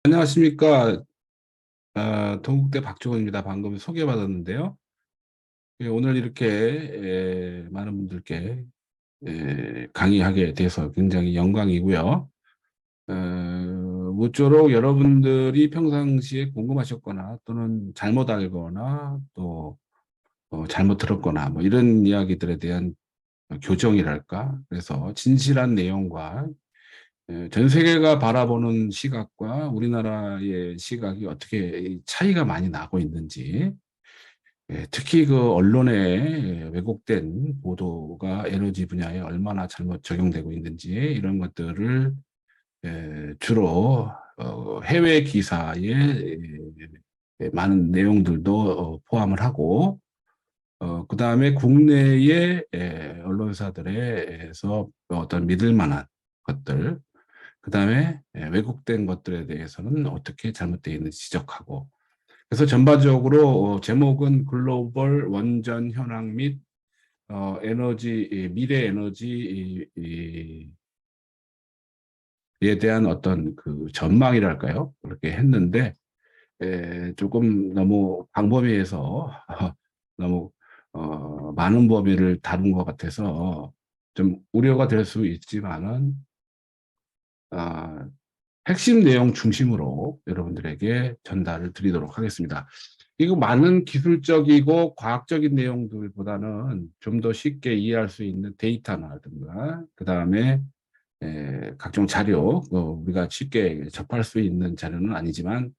안녕하십니까. 동국대 박종원입니다. 방금 소개받았는데요. 예, 오늘 이렇게 많은 분들께 강의하게 돼서 굉장히 영광이고요. 모쪼록 여러분들이 평상시에 궁금하셨거나 또는 잘못 알거나 또 잘못 들었거나 뭐 이런 이야기들에 대한 교정이랄까. 그래서 진실한 내용과 전 세계가 바라보는 시각과 우리나라의 시각이 어떻게 차이가 많이 나고 있는지, 특히 그 언론의 왜곡된 보도가 에너지 분야에 얼마나 잘못 적용되고 있는지 이런 것들을 주로 해외 기사에 많은 내용들도 포함을 하고, 그다음에 국내의 언론사들에서 어떤 믿을 만한 것들, 그다음에 왜곡된 것들에 대해서는 어떻게 잘못되어 있는지 지적하고, 그래서 전반적으로 제목은 글로벌 원전 현황 및 미래 에너지에 대한 어떤 그 전망이랄까요? 그렇게 했는데 조금 너무 광범위해서 너무 많은 범위를 다룬 것 같아서 좀 우려가 될 수 있지만은 아, 핵심 내용 중심으로 여러분들에게 전달을 드리도록 하겠습니다. 이거 많은 기술적이고 과학적인 내용들보다는 좀 더 쉽게 이해할 수 있는 데이터나든가, 그 다음에 각종 자료, 우리가 쉽게 접할 수 있는 자료는 아니지만,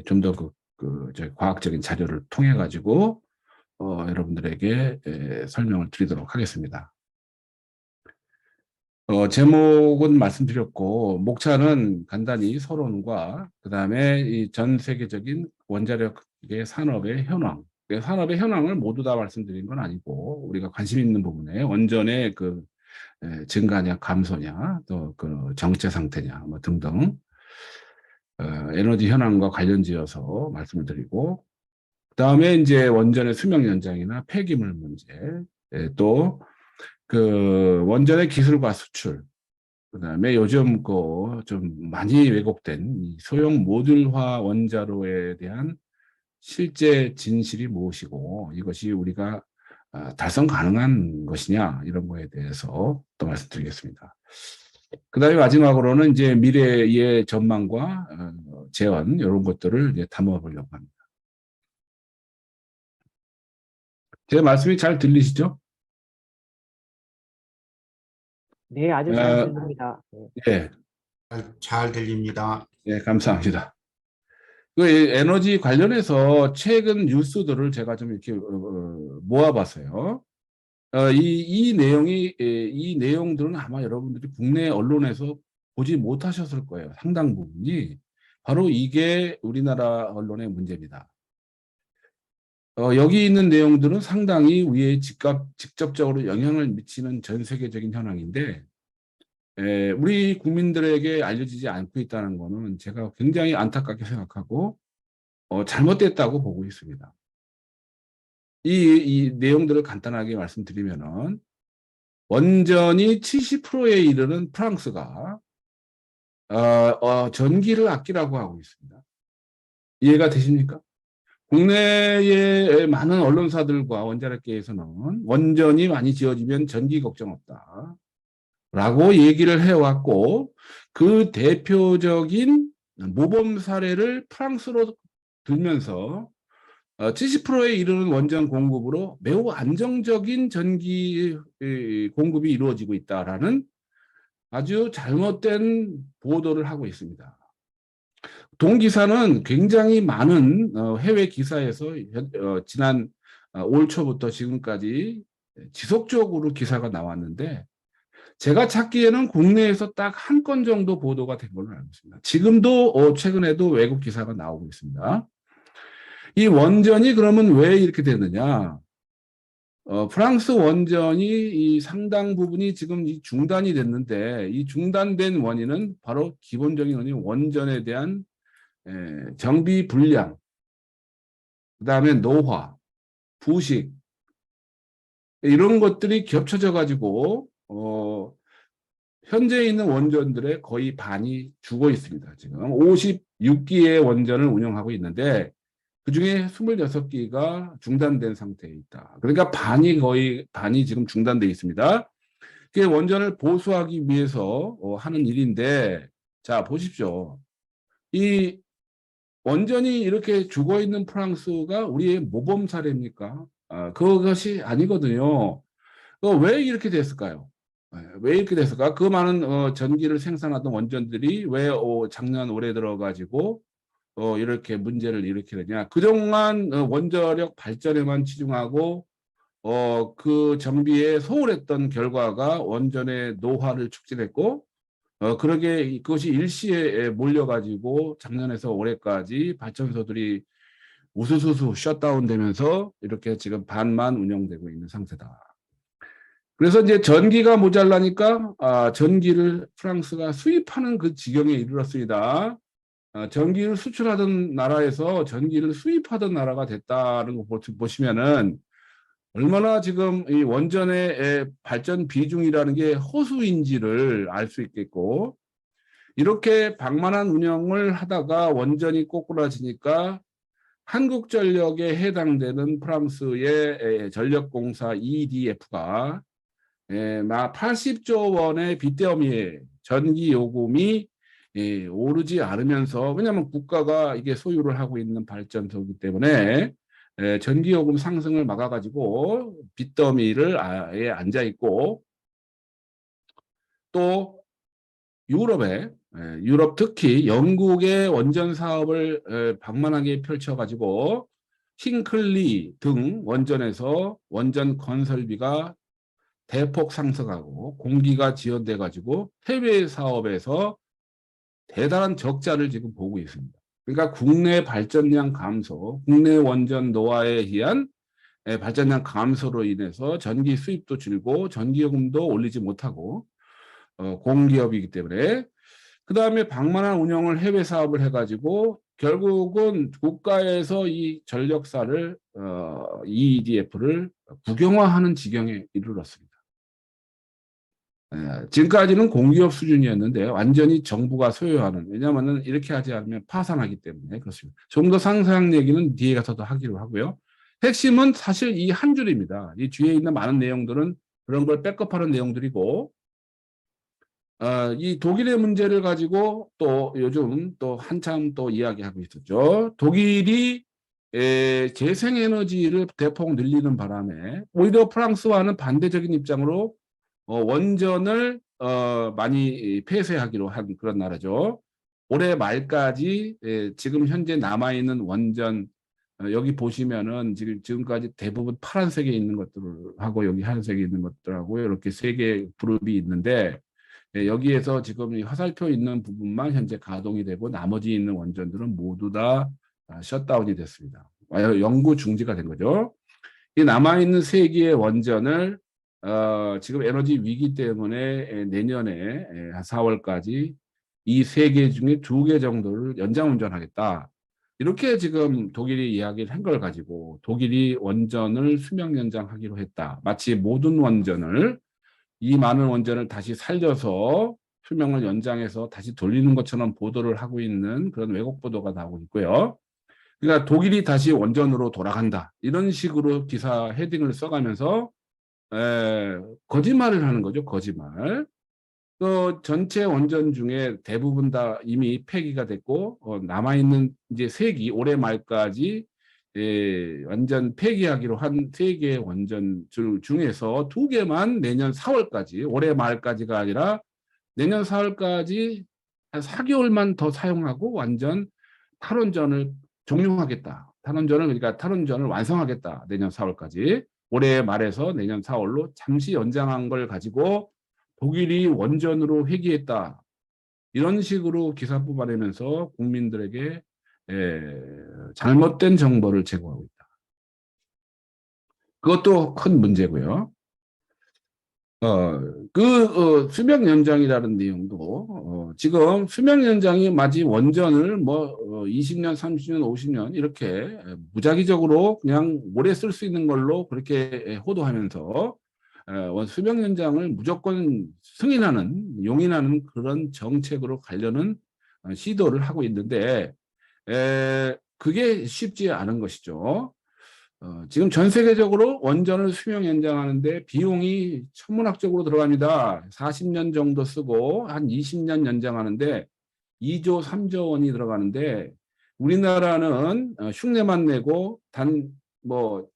좀 더 저 과학적인 자료를 통해 가지고 여러분들에게 설명을 드리도록 하겠습니다. 제목은 말씀드렸고, 목차는 간단히 서론과, 그 다음에 이 전 세계적인 원자력의 산업의 현황, 산업의 현황을 모두 다 말씀드린 건 아니고, 우리가 관심 있는 부분에 원전의 그 증가냐, 감소냐, 또 그 정체 상태냐, 뭐 등등, 에너지 현황과 관련지어서 말씀을 드리고, 그 다음에 이제 원전의 수명 연장이나 폐기물 문제, 또 그 원전의 기술과 수출, 그다음에 요즘 그 좀 많이 왜곡된 이 소형 모듈화 원자로에 대한 실제 진실이 무엇이고, 이것이 우리가 달성 가능한 것이냐, 이런 거에 대해서 또 말씀드리겠습니다. 그다음에 마지막으로는 이제 미래의 전망과 재현 이런 것들을 이제 담아보려고 합니다. 제 말씀이 잘 들리시죠? 네, 아주 잘 어, 들립니다. 네. 예, 잘 들립니다. 예, 감사합니다. 그 에너지 관련해서 최근 뉴스들을 제가 좀 이렇게 모아봤어요. 이 내용들은 아마 여러분들이 국내 언론에서 보지 못하셨을 거예요. 상당 부분이. 바로 이게 우리나라 언론의 문제입니다. 여기 있는 내용들은 상당히 우리의 직접적으로 영향을 미치는 전 세계적인 현황인데, 우리 국민들에게 알려지지 않고 있다는 것은 제가 굉장히 안타깝게 생각하고, 잘못됐다고 보고 있습니다. 이 내용들을 간단하게 말씀드리면은, 원전이 70%에 이르는 프랑스가 전기를 아끼라고 하고 있습니다. 이해가 되십니까? 국내의 많은 언론사들과 원자력계에서는 원전이 많이 지어지면 전기 걱정 없다 라고 얘기를 해왔고, 그 대표적인 모범 사례를 프랑스로 들면서 70%에 이르는 원전 공급으로 매우 안정적인 전기 공급이 이루어지고 있다라는 아주 잘못된 보도를 하고 있습니다. 동기사는 굉장히 많은 해외 기사에서 지난 올 초부터 지금까지 지속적으로 기사가 나왔는데, 제가 찾기에는 국내에서 딱 한 건 정도 보도가 된 걸로 알고 있습니다. 지금도 최근에도 외국 기사가 나오고 있습니다. 이 원전이 그러면 왜 이렇게 되느냐? 프랑스 원전이 이 상당 부분이 지금 이 중단이 됐는데, 이 중단된 원인은 바로 기본적인 원인, 원전에 대한 정비 불량, 그다음에 노화, 부식, 이런 것들이 겹쳐져 가지고 현재 있는 원전들의 거의 반이 죽어 있습니다. 지금 56기의 원전을 운영하고 있는데 그중에 26기가 중단된 상태에 있다. 그러니까 거의 반이 지금 중단돼 있습니다. 그 원전을 보수하기 위해서 하는 일인데, 자 보십시오. 이 원전이 이렇게 죽어 있는 프랑스가 우리의 모범 사례입니까? 그것이 아니거든요. 왜 이렇게 됐을까요? 왜 이렇게 됐을까? 그 많은 전기를 생산하던 원전들이 왜 작년 올해 들어가지고 이렇게 문제를 일으키느냐? 그동안 원자력 발전에만 치중하고 그 정비에 소홀했던 결과가 원전의 노화를 촉진했고 그러게 그것이 일시에 몰려가지고 작년에서 올해까지 발전소들이 우수수수 셧다운 되면서 이렇게 지금 반만 운영되고 있는 상태다. 그래서 이제 전기가 모자라니까 전기를 프랑스가 수입하는 그 지경에 이르렀습니다. 전기를 수출하던 나라에서 전기를 수입하던 나라가 됐다는 거 보시면은 얼마나 지금 이 원전의 발전 비중이라는 게 허수인지를 알 수 있겠고, 이렇게 방만한 운영을 하다가 원전이 꼬꾸라지니까 한국전력에 해당되는 프랑스의 전력공사 EDF가 막 80조 원의 빚대어미에 전기 요금이 오르지 않으면서, 왜냐하면 국가가 이게 소유를 하고 있는 발전소이기 때문에 전기요금 상승을 막아가지고 빚더미를 아예 앉아 있고, 또 유럽 특히 영국의 원전 사업을 방만하게 펼쳐가지고 힝클리 등 원전에서 원전 건설비가 대폭 상승하고 공기가 지연돼 가지고 해외 사업에서 대단한 적자를 지금 보고 있습니다. 그러니까 국내 발전량 감소, 국내 원전 노화에 의한 발전량 감소로 인해서 전기 수입도 줄고 전기요금도 올리지 못하고 공기업이기 때문에, 그 다음에 방만한 운영을 해외 사업을 해가지고 결국은 국가에서 이 전력사를 EDF를 국영화하는 지경에 이르렀습니다. 지금까지는 공기업 수준이었는데 완전히 정부가 소유하는, 왜냐하면 이렇게 하지 않으면 파산하기 때문에 그렇습니다. 좀 더 상세한 얘기는 뒤에 가서 더 하기로 하고요. 핵심은 사실 이 한 줄입니다. 이 뒤에 있는 많은 내용들은 그런 걸 백업하는 내용들이고, 이 독일의 문제를 가지고 또 요즘 또 한참 또 이야기하고 있었죠. 독일이 재생에너지를 대폭 늘리는 바람에 오히려 프랑스와는 반대적인 입장으로 원전을 많이 폐쇄하기로 한 그런 나라죠. 올해 말까지 지금 현재 남아있는 원전, 여기 보시면은 지금까지 대부분 파란색에 있는 것들하고 여기 하얀색에 있는 것들하고 이렇게 세 개 그룹이 있는데, 여기에서 지금 이 화살표 있는 부분만 현재 가동이 되고 나머지 있는 원전들은 모두 다 셧다운이 됐습니다. 영구 중지가 된 거죠. 이 남아있는 세 개의 원전을 지금 에너지 위기 때문에 내년에 4월까지 이 세 개 중에 2개 정도를 연장 운전하겠다. 이렇게 지금 독일이 이야기를 한 걸 가지고 독일이 원전을 수명 연장하기로 했다. 마치 모든 원전을, 이 많은 원전을 다시 살려서 수명을 연장해서 다시 돌리는 것처럼 보도를 하고 있는 그런 왜곡 보도가 나오고 있고요. 그러니까 독일이 다시 원전으로 돌아간다. 이런 식으로 기사 헤딩을 써가면서 거짓말을 하는 거죠. 거짓말. 그 전체 원전 중에 대부분 다 이미 폐기가 됐고 남아있는 이제 3기 올해 말까지 완전 폐기하기로 한 3개의 원전 중에서 2개만 내년 4월까지, 올해 말까지가 아니라 내년 4월까지 한 4개월만 더 사용하고 완전 탈원전을 종료하겠다. 그러니까 탈원전을 완성하겠다. 내년 4월까지. 올해 말에서 내년 4월로 잠시 연장한 걸 가지고 독일이 원전으로 회귀했다. 이런 식으로 기사 뽑아내면서 국민들에게 잘못된 정보를 제공하고 있다. 그것도 큰 문제고요. 수명 연장이라는 내용도 지금 수명 연장이 마치 원전을 20년, 30년, 50년 이렇게 무작위적으로 그냥 오래 쓸 수 있는 걸로 그렇게 호도하면서 수명 연장을 무조건 승인하는, 용인하는 그런 정책으로 가려는 시도를 하고 있는데, 그게 쉽지 않은 것이죠. 지금 전 세계적으로 원전을 수명 연장하는데 비용이 천문학적으로 들어갑니다. 40년 정도 쓰고 한 20년 연장하는데 2조, 3조 원이 들어가는데, 우리나라는 흉내만 내고 뭐,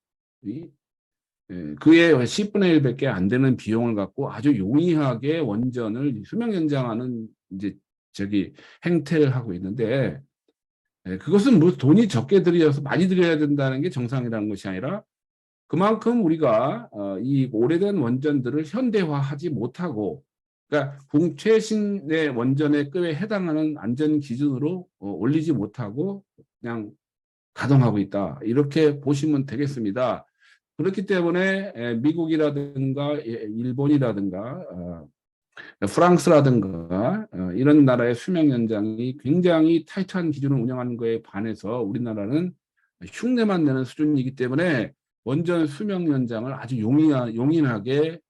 그의 10분의 1밖에 안 되는 비용을 갖고 아주 용이하게 원전을 수명 연장하는 이제 행태를 하고 있는데, 그것은 뭐 돈이 적게 들여서 많이 들여야 된다는 게 정상이라는 것이 아니라, 그만큼 우리가 이 오래된 원전들을 현대화하지 못하고, 그러니까 최신의 원전의 급에 해당하는 안전 기준으로 올리지 못하고 그냥 가동하고 있다, 이렇게 보시면 되겠습니다. 그렇기 때문에 미국이라든가 일본이라든가 프랑스라든가 이런 나라의 수명 연장이 굉장히 타이트한 기준을 운영하는 거에 반해서 우리나라는 흉내만 내는 수준이기 때문에 원전 수명 연장을 아주 용이하게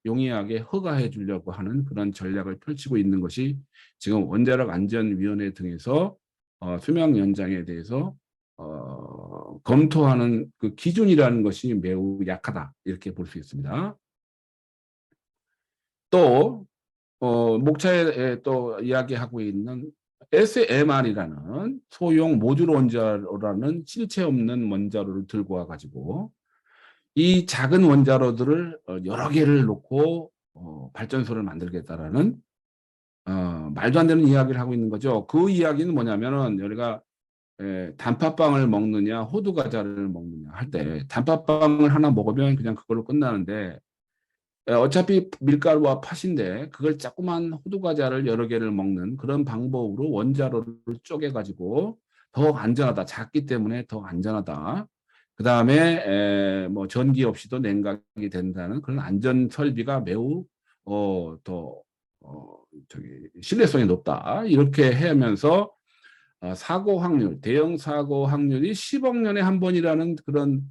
허가해 주려고 하는 그런 전략을 펼치고 있는 것이 지금 원자력 안전위원회 등에서 수명 연장에 대해서 검토하는 그 기준이라는 것이 매우 약하다, 이렇게 볼 수 있습니다. 또 목차에 또 이야기하고 있는 SMR이라는 소형 모듈 원자로라는 실체 없는 원자로를 들고 와가지고 이 작은 원자로들을 여러 개를 놓고 발전소를 만들겠다라는 말도 안 되는 이야기를 하고 있는 거죠. 그 이야기는 뭐냐면은 우리가 단팥빵을 먹느냐 호두 과자를 먹느냐 할 때 단팥빵을 하나 먹으면 그냥 그걸로 끝나는데, 어차피 밀가루와 팥인데 그걸 자꾸만 호두 과자를 여러 개를 먹는 그런 방법으로 원자로를 쪼개가지고 더 안전하다, 작기 때문에 더 안전하다, 그 다음에 뭐 전기 없이도 냉각이 된다는 그런 안전 설비가 매우 더 신뢰성이 높다, 이렇게 하면서 사고 확률, 대형 사고 확률이 10억 년에 한 번이라는 그런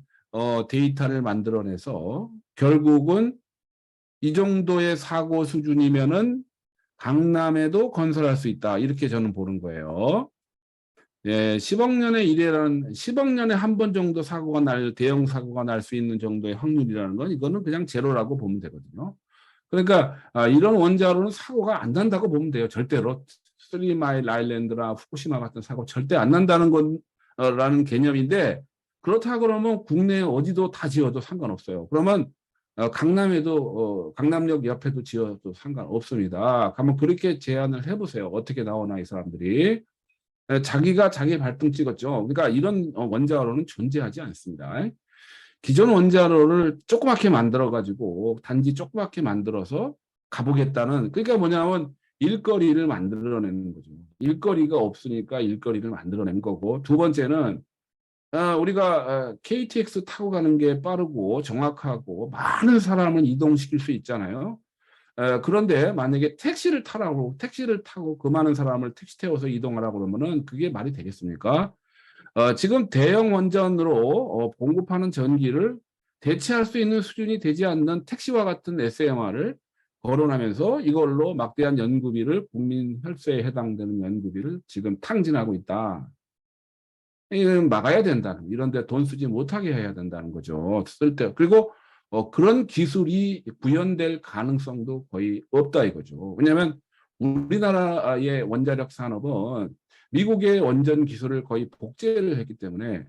데이터를 만들어내서 결국은 이 정도의 사고 수준이면은 강남에도 건설할 수 있다, 이렇게 저는 보는 거예요. 10억 년에 한 번 정도 대형 사고가 날 수 있는 정도의 확률이라는 건 이거는 그냥 제로라고 보면 되거든요. 그러니까 이런 원자로는 사고가 안 난다고 보면 돼요. 절대로. 쓰리마일 아일랜드나 후쿠시마 같은 사고 절대 안 난다는 라는 개념인데, 그렇다 그러면 국내 어디도 다 지어도 상관없어요. 그러면 강남역 옆에도 지어도 상관없습니다. 한번 그렇게 제안을 해보세요. 어떻게 나오나 이 사람들이. 자기가 자기 발등 찍었죠. 그러니까 이런 원자로는 존재하지 않습니다. 기존 원자로를 조그맣게 만들어가지고 단지 조그맣게 만들어서 가보겠다는, 그러니까 뭐냐면 일거리를 만들어내는 거죠. 일거리가 없으니까 일거리를 만들어낸 거고, 두 번째는 우리가 KTX 타고 가는 게 빠르고 정확하고 많은 사람을 이동시킬 수 있잖아요. 그런데 만약에 택시를 타고 그 많은 사람을 택시 태워서 이동하라고 그러면은 그게 말이 되겠습니까? 지금 대형 원전으로 공급하는 전기를 대체할 수 있는 수준이 되지 않는 택시와 같은 SMR을 거론하면서 이걸로 막대한 연구비를, 국민 혈세에 해당되는 연구비를 지금 탕진하고 있다. 이건 막아야 된다. 이런 데 돈 쓰지 못하게 해야 된다는 거죠. 그리고 그런 기술이 구현될 가능성도 거의 없다 이거죠. 왜냐하면 우리나라의 원자력 산업은 미국의 원전 기술을 거의 복제를 했기 때문에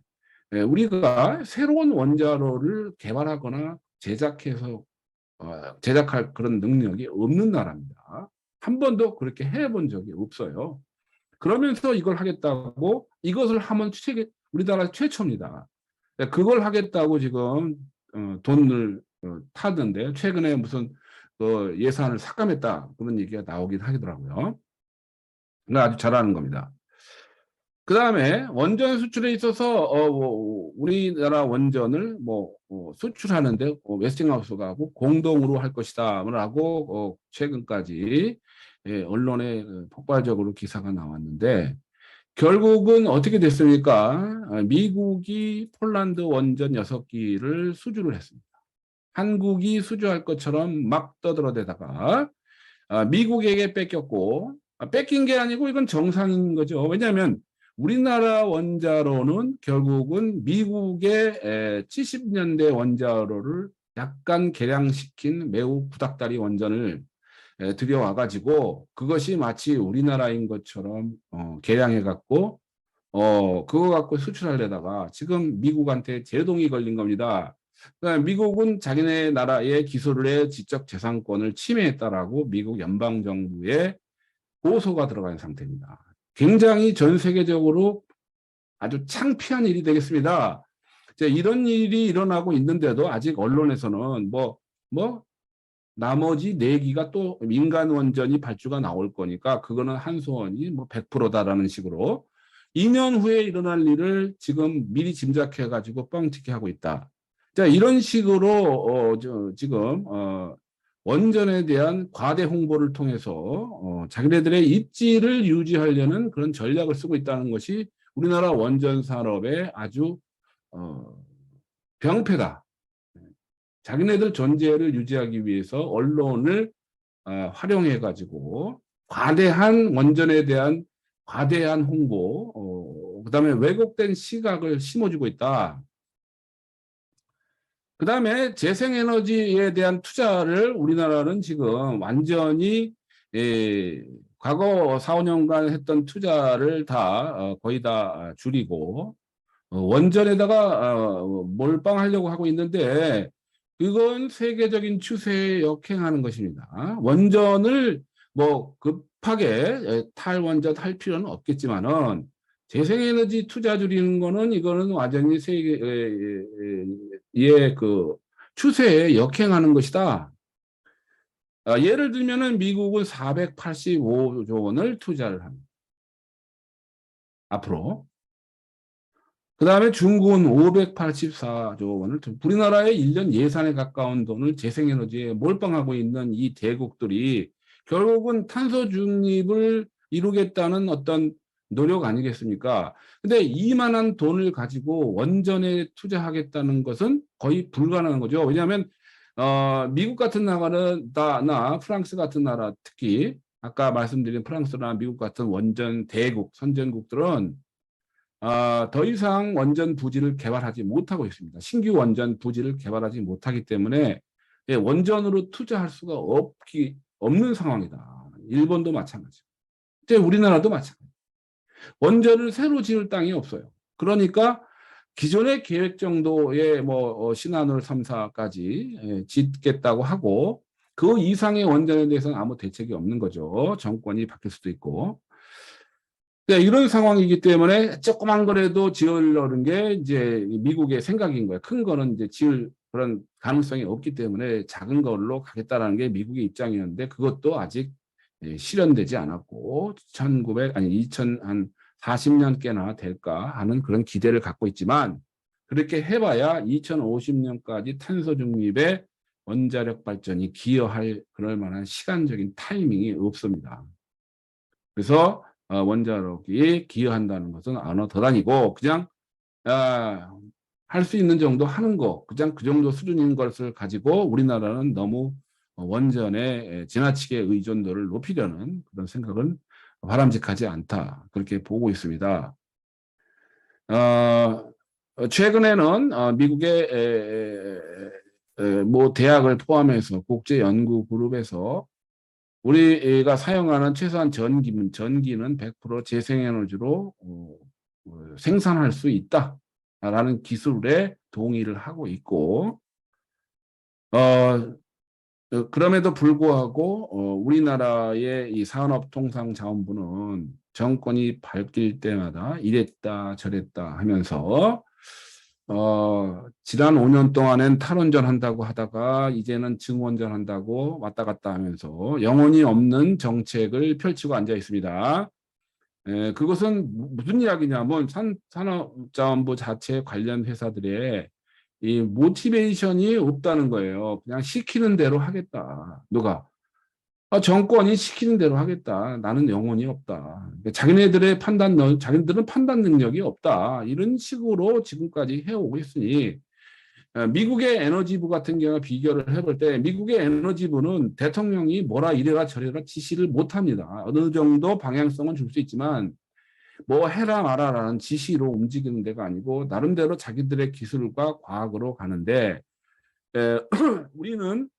우리가 새로운 원자로를 개발하거나 제작할 그런 능력이 없는 나라입니다. 한 번도 그렇게 해본 적이 없어요. 그러면서 이걸 하겠다고, 이것을 하면 우리나라 최초입니다. 그걸 하겠다고 지금 돈을 타던데, 최근에 무슨 예산을 삭감했다, 그런 얘기가 나오긴 하더라고요. 그러니까 아주 잘하는 겁니다. 그 다음에 원전 수출에 있어서 우리나라 원전을 수출하는데 웨스팅하우스가 공동으로 할 것이다 라고 최근까지 언론에 폭발적으로 기사가 나왔는데, 결국은 어떻게 됐습니까? 미국이 폴란드 원전 6기를 수주를 했습니다. 한국이 수주할 것처럼 막 떠들어대다가 미국에게 뺏겼고, 뺏긴 게 아니고 이건 정상인 거죠. 왜냐하면 우리나라 원자로는 결국은 미국의 70년대 원자로를 약간 개량시킨 매우 구닥다리 원전을 들여와가지고 그것이 마치 우리나라인 것처럼 개량해갖고 그거 갖고 수출하려다가 지금 미국한테 제동이 걸린 겁니다. 그러니까 미국은 자기네 나라의 기술의 지적 재산권을 침해했다라고 미국 연방정부에 고소가 들어간 상태입니다. 굉장히 전 세계적으로 아주 창피한 일이 되겠습니다. 이런 일이 일어나고 있는데도 아직 언론에서는 나머지 4기가 또 민간 원전이 발주가 나올 거니까 그거는 한수원이 100%다라는 식으로 2년 후에 일어날 일을 지금 미리 짐작해 가지고 뻥튀기 하고 있다. 자, 이런 식으로 지금 원전에 대한 과대 홍보를 통해서 자기네들의 입지를 유지하려는 그런 전략을 쓰고 있다는 것이 우리나라 원전 산업의 아주 병폐다. 자기네들 존재를 유지하기 위해서 언론을 활용해 가지고 과대한 원전에 대한 과대한 홍보, 그다음에 왜곡된 시각을 심어주고 있다. 그다음에 재생에너지에 대한 투자를 우리나라는 지금 완전히 과거 4, 5년간 했던 투자를 다 거의 다 줄이고 원전에다가 몰빵하려고 하고 있는데 그건 세계적인 추세에 역행하는 것입니다. 원전을 급하게 탈원전 할 필요는 없겠지만은 재생에너지 투자 줄이는 거는 이거는 완전히 세계의 그 추세에 역행하는 것이다. 예를 들면은 미국은 485조 원을 투자를 합니다. 앞으로. 그 다음에 중국은 584조 원을, 우리나라의 1년 예산에 가까운 돈을 재생에너지에 몰빵하고 있는 이 대국들이 결국은 탄소 중립을 이루겠다는 어떤 노력 아니겠습니까? 근데 이만한 돈을 가지고 원전에 투자하겠다는 것은 거의 불가능한 거죠. 왜냐하면 미국 같은 나라나 프랑스 같은 나라, 특히 아까 말씀드린 프랑스나 미국 같은 원전 대국, 선전국들은 더 이상 원전 부지를 개발하지 못하고 있습니다. 신규 원전 부지를 개발하지 못하기 때문에 원전으로 투자할 수가 없는 상황이다. 일본도 마찬가지. 이제 우리나라도 마찬가지. 원전을 새로 지을 땅이 없어요. 그러니까 기존의 계획 정도의 신한울 3사까지 짓겠다고 하고 그 이상의 원전에 대해서는 아무 대책이 없는 거죠. 정권이 바뀔 수도 있고. 이런 상황이기 때문에 조그만 거라도 지으려는 게 이제 미국의 생각인 거예요. 큰 거는 이제 지을 그런 가능성이 없기 때문에 작은 걸로 가겠다라는 게 미국의 입장이었는데 그것도 아직 실현되지 않았고 2040년께나 될까 하는 그런 기대를 갖고 있지만 그렇게 해봐야 2050년까지 탄소 중립에 원자력 발전이 기여할 그럴 만한 시간적인 타이밍이 없습니다. 그래서 원자력이 기여한다는 것은 언어 덧아니고 그냥 할 수 있는 정도 하는 거 그냥 그 정도 수준인 것을 가지고 우리나라는 너무 원전에 지나치게 의존도를 높이려는 그런 생각은 바람직하지 않다 그렇게 보고 있습니다. 최근에는 미국의 대학을 포함해서 국제연구그룹에서 우리가 사용하는 최소한 전기는 100% 재생에너지로 생산할 수 있다라는 기술에 동의를 하고 있고 그럼에도 불구하고 우리나라의 이 산업통상자원부는 정권이 바뀔 때마다 이랬다 저랬다 하면서 지난 5년 동안엔 탈원전 한다고 하다가 이제는 증원전 한다고 왔다 갔다 하면서 영혼이 없는 정책을 펼치고 앉아 있습니다. 그것은 무슨 이야기냐면 산업자원부 자체 관련 회사들의 이 모티베이션이 없다는 거예요. 그냥 시키는 대로 하겠다. 누가? 정권이 시키는 대로 하겠다. 나는 영혼이 없다. 자기네들은 판단 능력이 없다. 이런 식으로 지금까지 해오고 있으니 미국의 에너지부 같은 경우 비교를 해볼 때 미국의 에너지부는 대통령이 뭐라 이래라 저래라 지시를 못합니다. 어느 정도 방향성은 줄 수 있지만 뭐 해라 마라라는 지시로 움직이는 데가 아니고 나름대로 자기들의 기술과 과학으로 가는데 우리는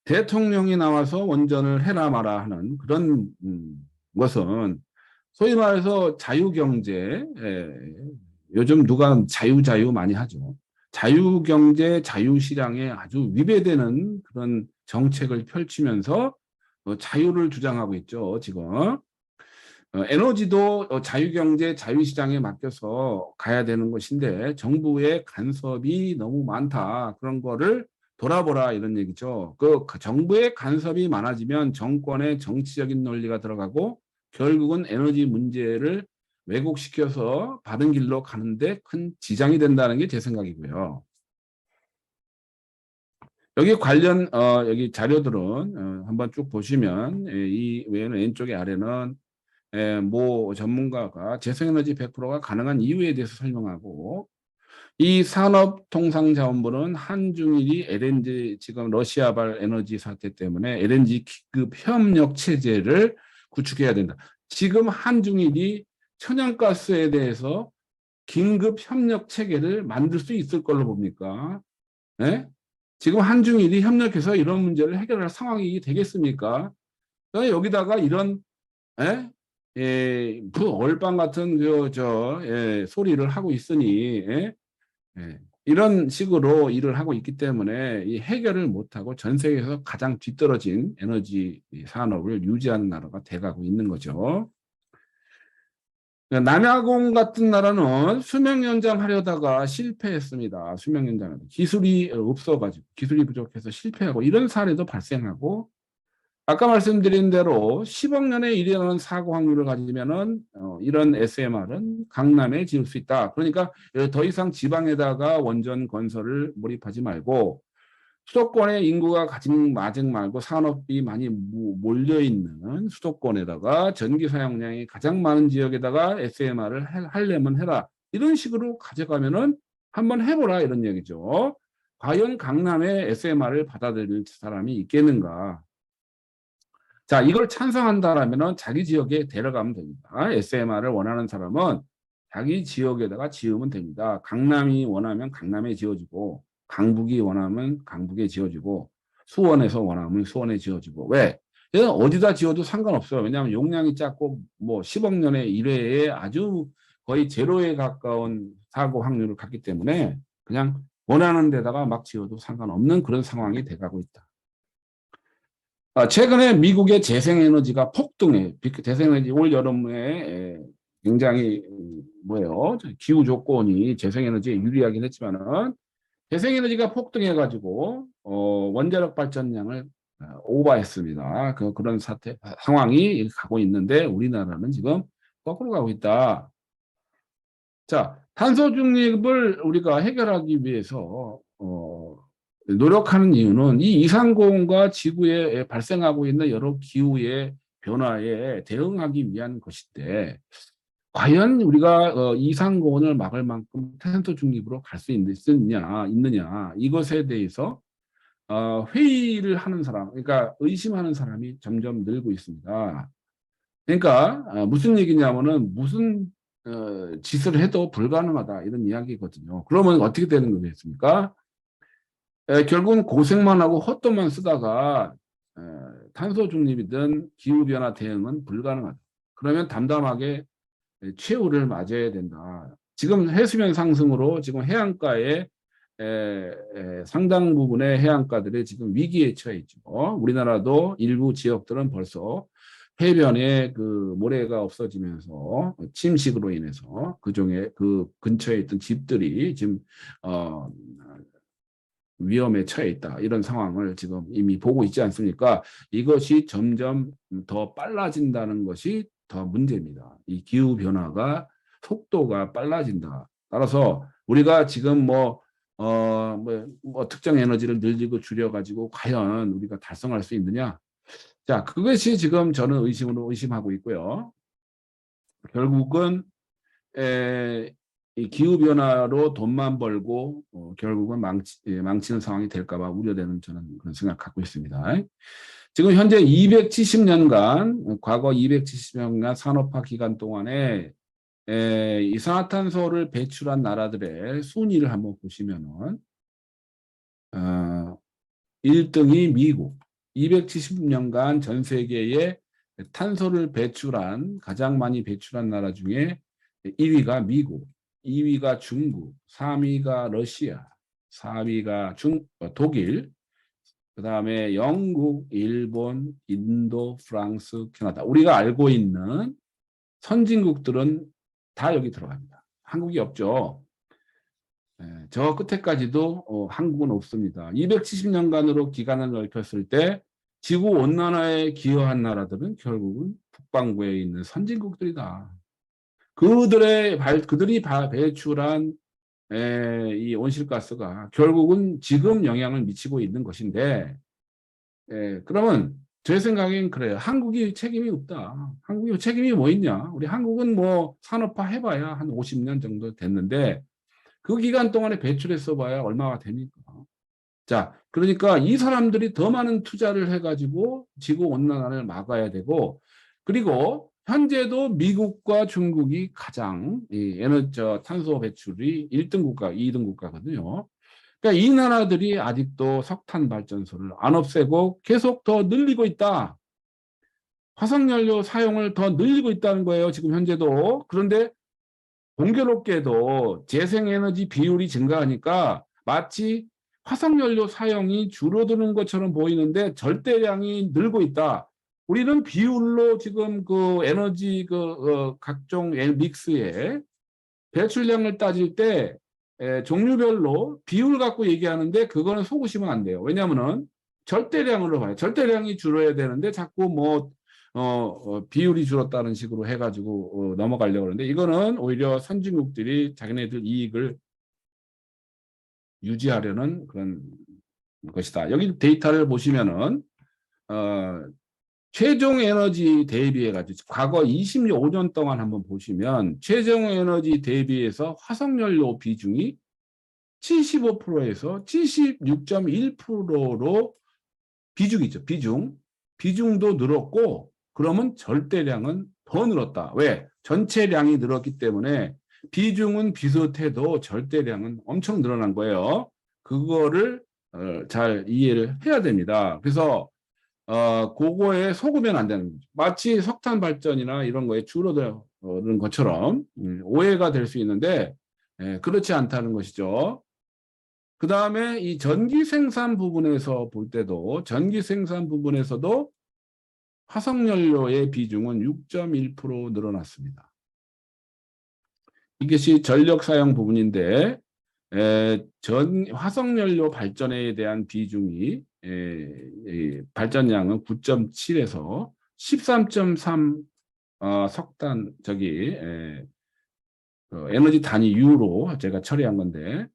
대통령이 나와서 원전을 해라 마라 하는 그런 것은 소위 말해서 자유경제, 요즘 누가 자유 많이 하죠. 자유경제, 자유시장에 아주 위배되는 그런 정책을 펼치면서 자유를 주장하고 있죠, 지금. 에너지도 자유경제, 자유시장에 맡겨서 가야 되는 것인데 정부의 간섭이 너무 많다. 그런 거를 돌아보라 이런 얘기죠. 그 정부의 간섭이 많아지면 정권의 정치적인 논리가 들어가고 결국은 에너지 문제를 왜곡시켜서 바른 길로 가는데 큰 지장이 된다는 게 제 생각이고요. 여기 관련 여기 자료들은 한번 쭉 보시면 이 외에는 왼쪽에 아래는 모 전문가가 재생에너지 100%가 가능한 이유에 대해서 설명하고 이 산업통상자원부는 한중일이 LNG 지금 러시아발 에너지 사태 때문에 LNG 기급 협력 체제를 구축해야 된다. 지금 한중일이 천연가스에 대해서 긴급 협력 체계를 만들 수 있을 걸로 봅니까? 네? 지금 한중일이 협력해서 이런 문제를 해결할 상황이 되겠습니까? 여기다가 이런 그 얼빵 같은 소리를 하고 있으니 이런 식으로 일을 하고 있기 때문에 이 해결을 못하고 전 세계에서 가장 뒤떨어진 에너지 산업을 유지하는 나라가 돼가고 있는 거죠. 남아공 같은 나라는 수명 연장하려다가 실패했습니다. 수명 연장 기술이 없어가지고 기술이 부족해서 실패하고 이런 사례도 발생하고 아까 말씀드린 대로 10억 년에 이르는 사고 확률을 가지면은 이런 SMR은 강남에 지을 수 있다. 그러니까 더 이상 지방에다가 원전 건설을 몰입하지 말고 수도권의 인구가 아직 말고 산업이 많이 몰려 있는 수도권에다가 전기 사용량이 가장 많은 지역에다가 SMR을 하려면 해라. 이런 식으로 가져가면은 한번 해보라 이런 얘기죠. 과연 강남에 SMR을 받아들일 사람이 있겠는가? 자, 이걸 찬성한다라면 자기 지역에 데려가면 됩니다. SMR을 원하는 사람은 자기 지역에다가 지으면 됩니다. 강남이 원하면 강남에 지어지고 강북이 원하면 강북에 지어지고 수원에서 원하면 수원에 지어지고 왜? 어디다 지어도 상관없어요. 왜냐하면 용량이 작고 뭐 10억 년의 1회에 아주 거의 제로에 가까운 사고 확률을 갖기 때문에 그냥 원하는 데다가 막 지어도 상관없는 그런 상황이 돼가고 있다. 최근에 미국의 재생에너지가 폭등해. 재생에너지 올 여름에 굉장히 기후 조건이 재생에너지에 유리하긴 했지만은 재생에너지가 폭등해가지고 원자력 발전량을 오버했습니다. 그런 상황이 가고 있는데 우리나라는 지금 거꾸로 가고 있다. 자, 탄소 중립을 우리가 해결하기 위해서 노력하는 이유는 이 이상고온과 지구에 발생하고 있는 여러 기후의 변화에 대응하기 위한 것인데 과연 우리가 이상고온을 막을 만큼 탄소 중립으로 갈 수 있느냐 이것에 대해서 회의를 하는 사람, 그러니까 의심하는 사람이 점점 늘고 있습니다. 그러니까 무슨 얘기냐면은 무슨 짓을 해도 불가능하다 이런 이야기거든요. 그러면 어떻게 되는 거겠습니까? 결국은 고생만 하고 헛돈만 쓰다가 탄소 중립이든 기후변화 대응은 불가능하다. 그러면 담담하게 최후를 맞아야 된다. 지금 해수면 상승으로 지금 해안가에 상당 부분의 해안가들이 지금 위기에 처해 있죠. 우리나라도 일부 지역들은 벌써 해변에 그 모래가 없어지면서 침식으로 인해서 그 근처에 있던 집들이 지금 위험에 처해 있다. 이런 상황을 지금 이미 보고 있지 않습니까? 이것이 점점 더 빨라진다는 것이 더 문제입니다. 이 기후변화가 속도가 빨라진다. 따라서 우리가 지금 특정 에너지를 늘리고 줄여가지고 과연 우리가 달성할 수 있느냐? 자, 그것이 지금 저는 의심하고 있고요. 결국은 이 기후 변화로 돈만 벌고 결국은 망치는 상황이 될까 봐 우려되는 저는 그런 생각 갖고 있습니다. 지금 현재 270년간 과거 270년간 산업화 기간 동안에 이산화탄소를 배출한 나라들의 순위를 한번 보시면은 1등이 미국, 270년간 전 세계에 탄소를 배출한 가장 많이 배출한 나라 중에 1위가 미국, 2위가 중국, 3위가 러시아, 4위가 독일, 그 다음에 영국, 일본, 인도, 프랑스, 캐나다. 우리가 알고 있는 선진국들은 다 여기 들어갑니다. 한국이 없죠. 저 끝에까지도 한국은 없습니다. 270년간으로 기간을 넓혔을 때 지구 온난화에 기여한 나라들은 결국은 북반구에 있는 선진국들이다. 그들이 배출한 이 온실가스가 결국은 지금 영향을 미치고 있는 것인데, 그러면 제 생각엔 그래요. 한국이 책임이 없다. 한국이 책임이 뭐 있냐? 우리 한국은 뭐 산업화 해봐야 한 50년 정도 됐는데 그 기간 동안에 배출했어 봐야 얼마가 됩니까? 자, 그러니까 이 사람들이 더 많은 투자를 해가지고 지구 온난화를 막아야 되고, 그리고 현재도 미국과 중국이 가장 탄소 배출이 1등 국가, 2등 국가거든요. 그러니까 이 나라들이 아직도 석탄 발전소를 안 없애고 계속 더 늘리고 있다. 화석연료 사용을 더 늘리고 있다는 거예요. 지금 현재도. 그런데 공교롭게도 재생에너지 비율이 증가하니까 마치 화석연료 사용이 줄어드는 것처럼 보이는데 절대량이 늘고 있다. 우리는 비율로 지금 그 에너지 각종 믹스의 배출량을 따질 때 종류별로 비율 갖고 얘기하는데 그거는 속으시면 안 돼요. 왜냐하면은 절대량으로 봐요. 절대량이 줄어야 되는데 자꾸 뭐 비율이 줄었다는 식으로 해가지고 넘어가려고 하는데 이거는 오히려 선진국들이 자기네들 이익을 유지하려는 그런 것이다. 여기 데이터를 보시면은 최종 에너지 대비해 가지고 과거 25년 동안 한번 보시면 최종 에너지 대비해서 화석연료 비중이 75%에서 76.1%로 비중이죠. 비중도 늘었고 그러면 절대량은 더 늘었다. 왜? 전체량이 늘었기 때문에 비중은 비슷해도 절대량은 엄청 늘어난 거예요. 그거를 잘 이해를 해야 됩니다. 그래서 그거에 속으면 안 되는 거죠. 마치 석탄 발전이나 이런 거에 줄어드는 것처럼 오해가 될 수 있는데 그렇지 않다는 것이죠. 그 다음에 이 전기 생산 부분에서 볼 때도 전기 생산 부분에서도 화석연료의 비중은 6.1% 늘어났습니다. 이것이 전력 사용 부분인데 화석연료 발전에 대한 비중이 발전량은 9.7에서 13.3 석탄 에너지 단위 유로 제가 처리한 건데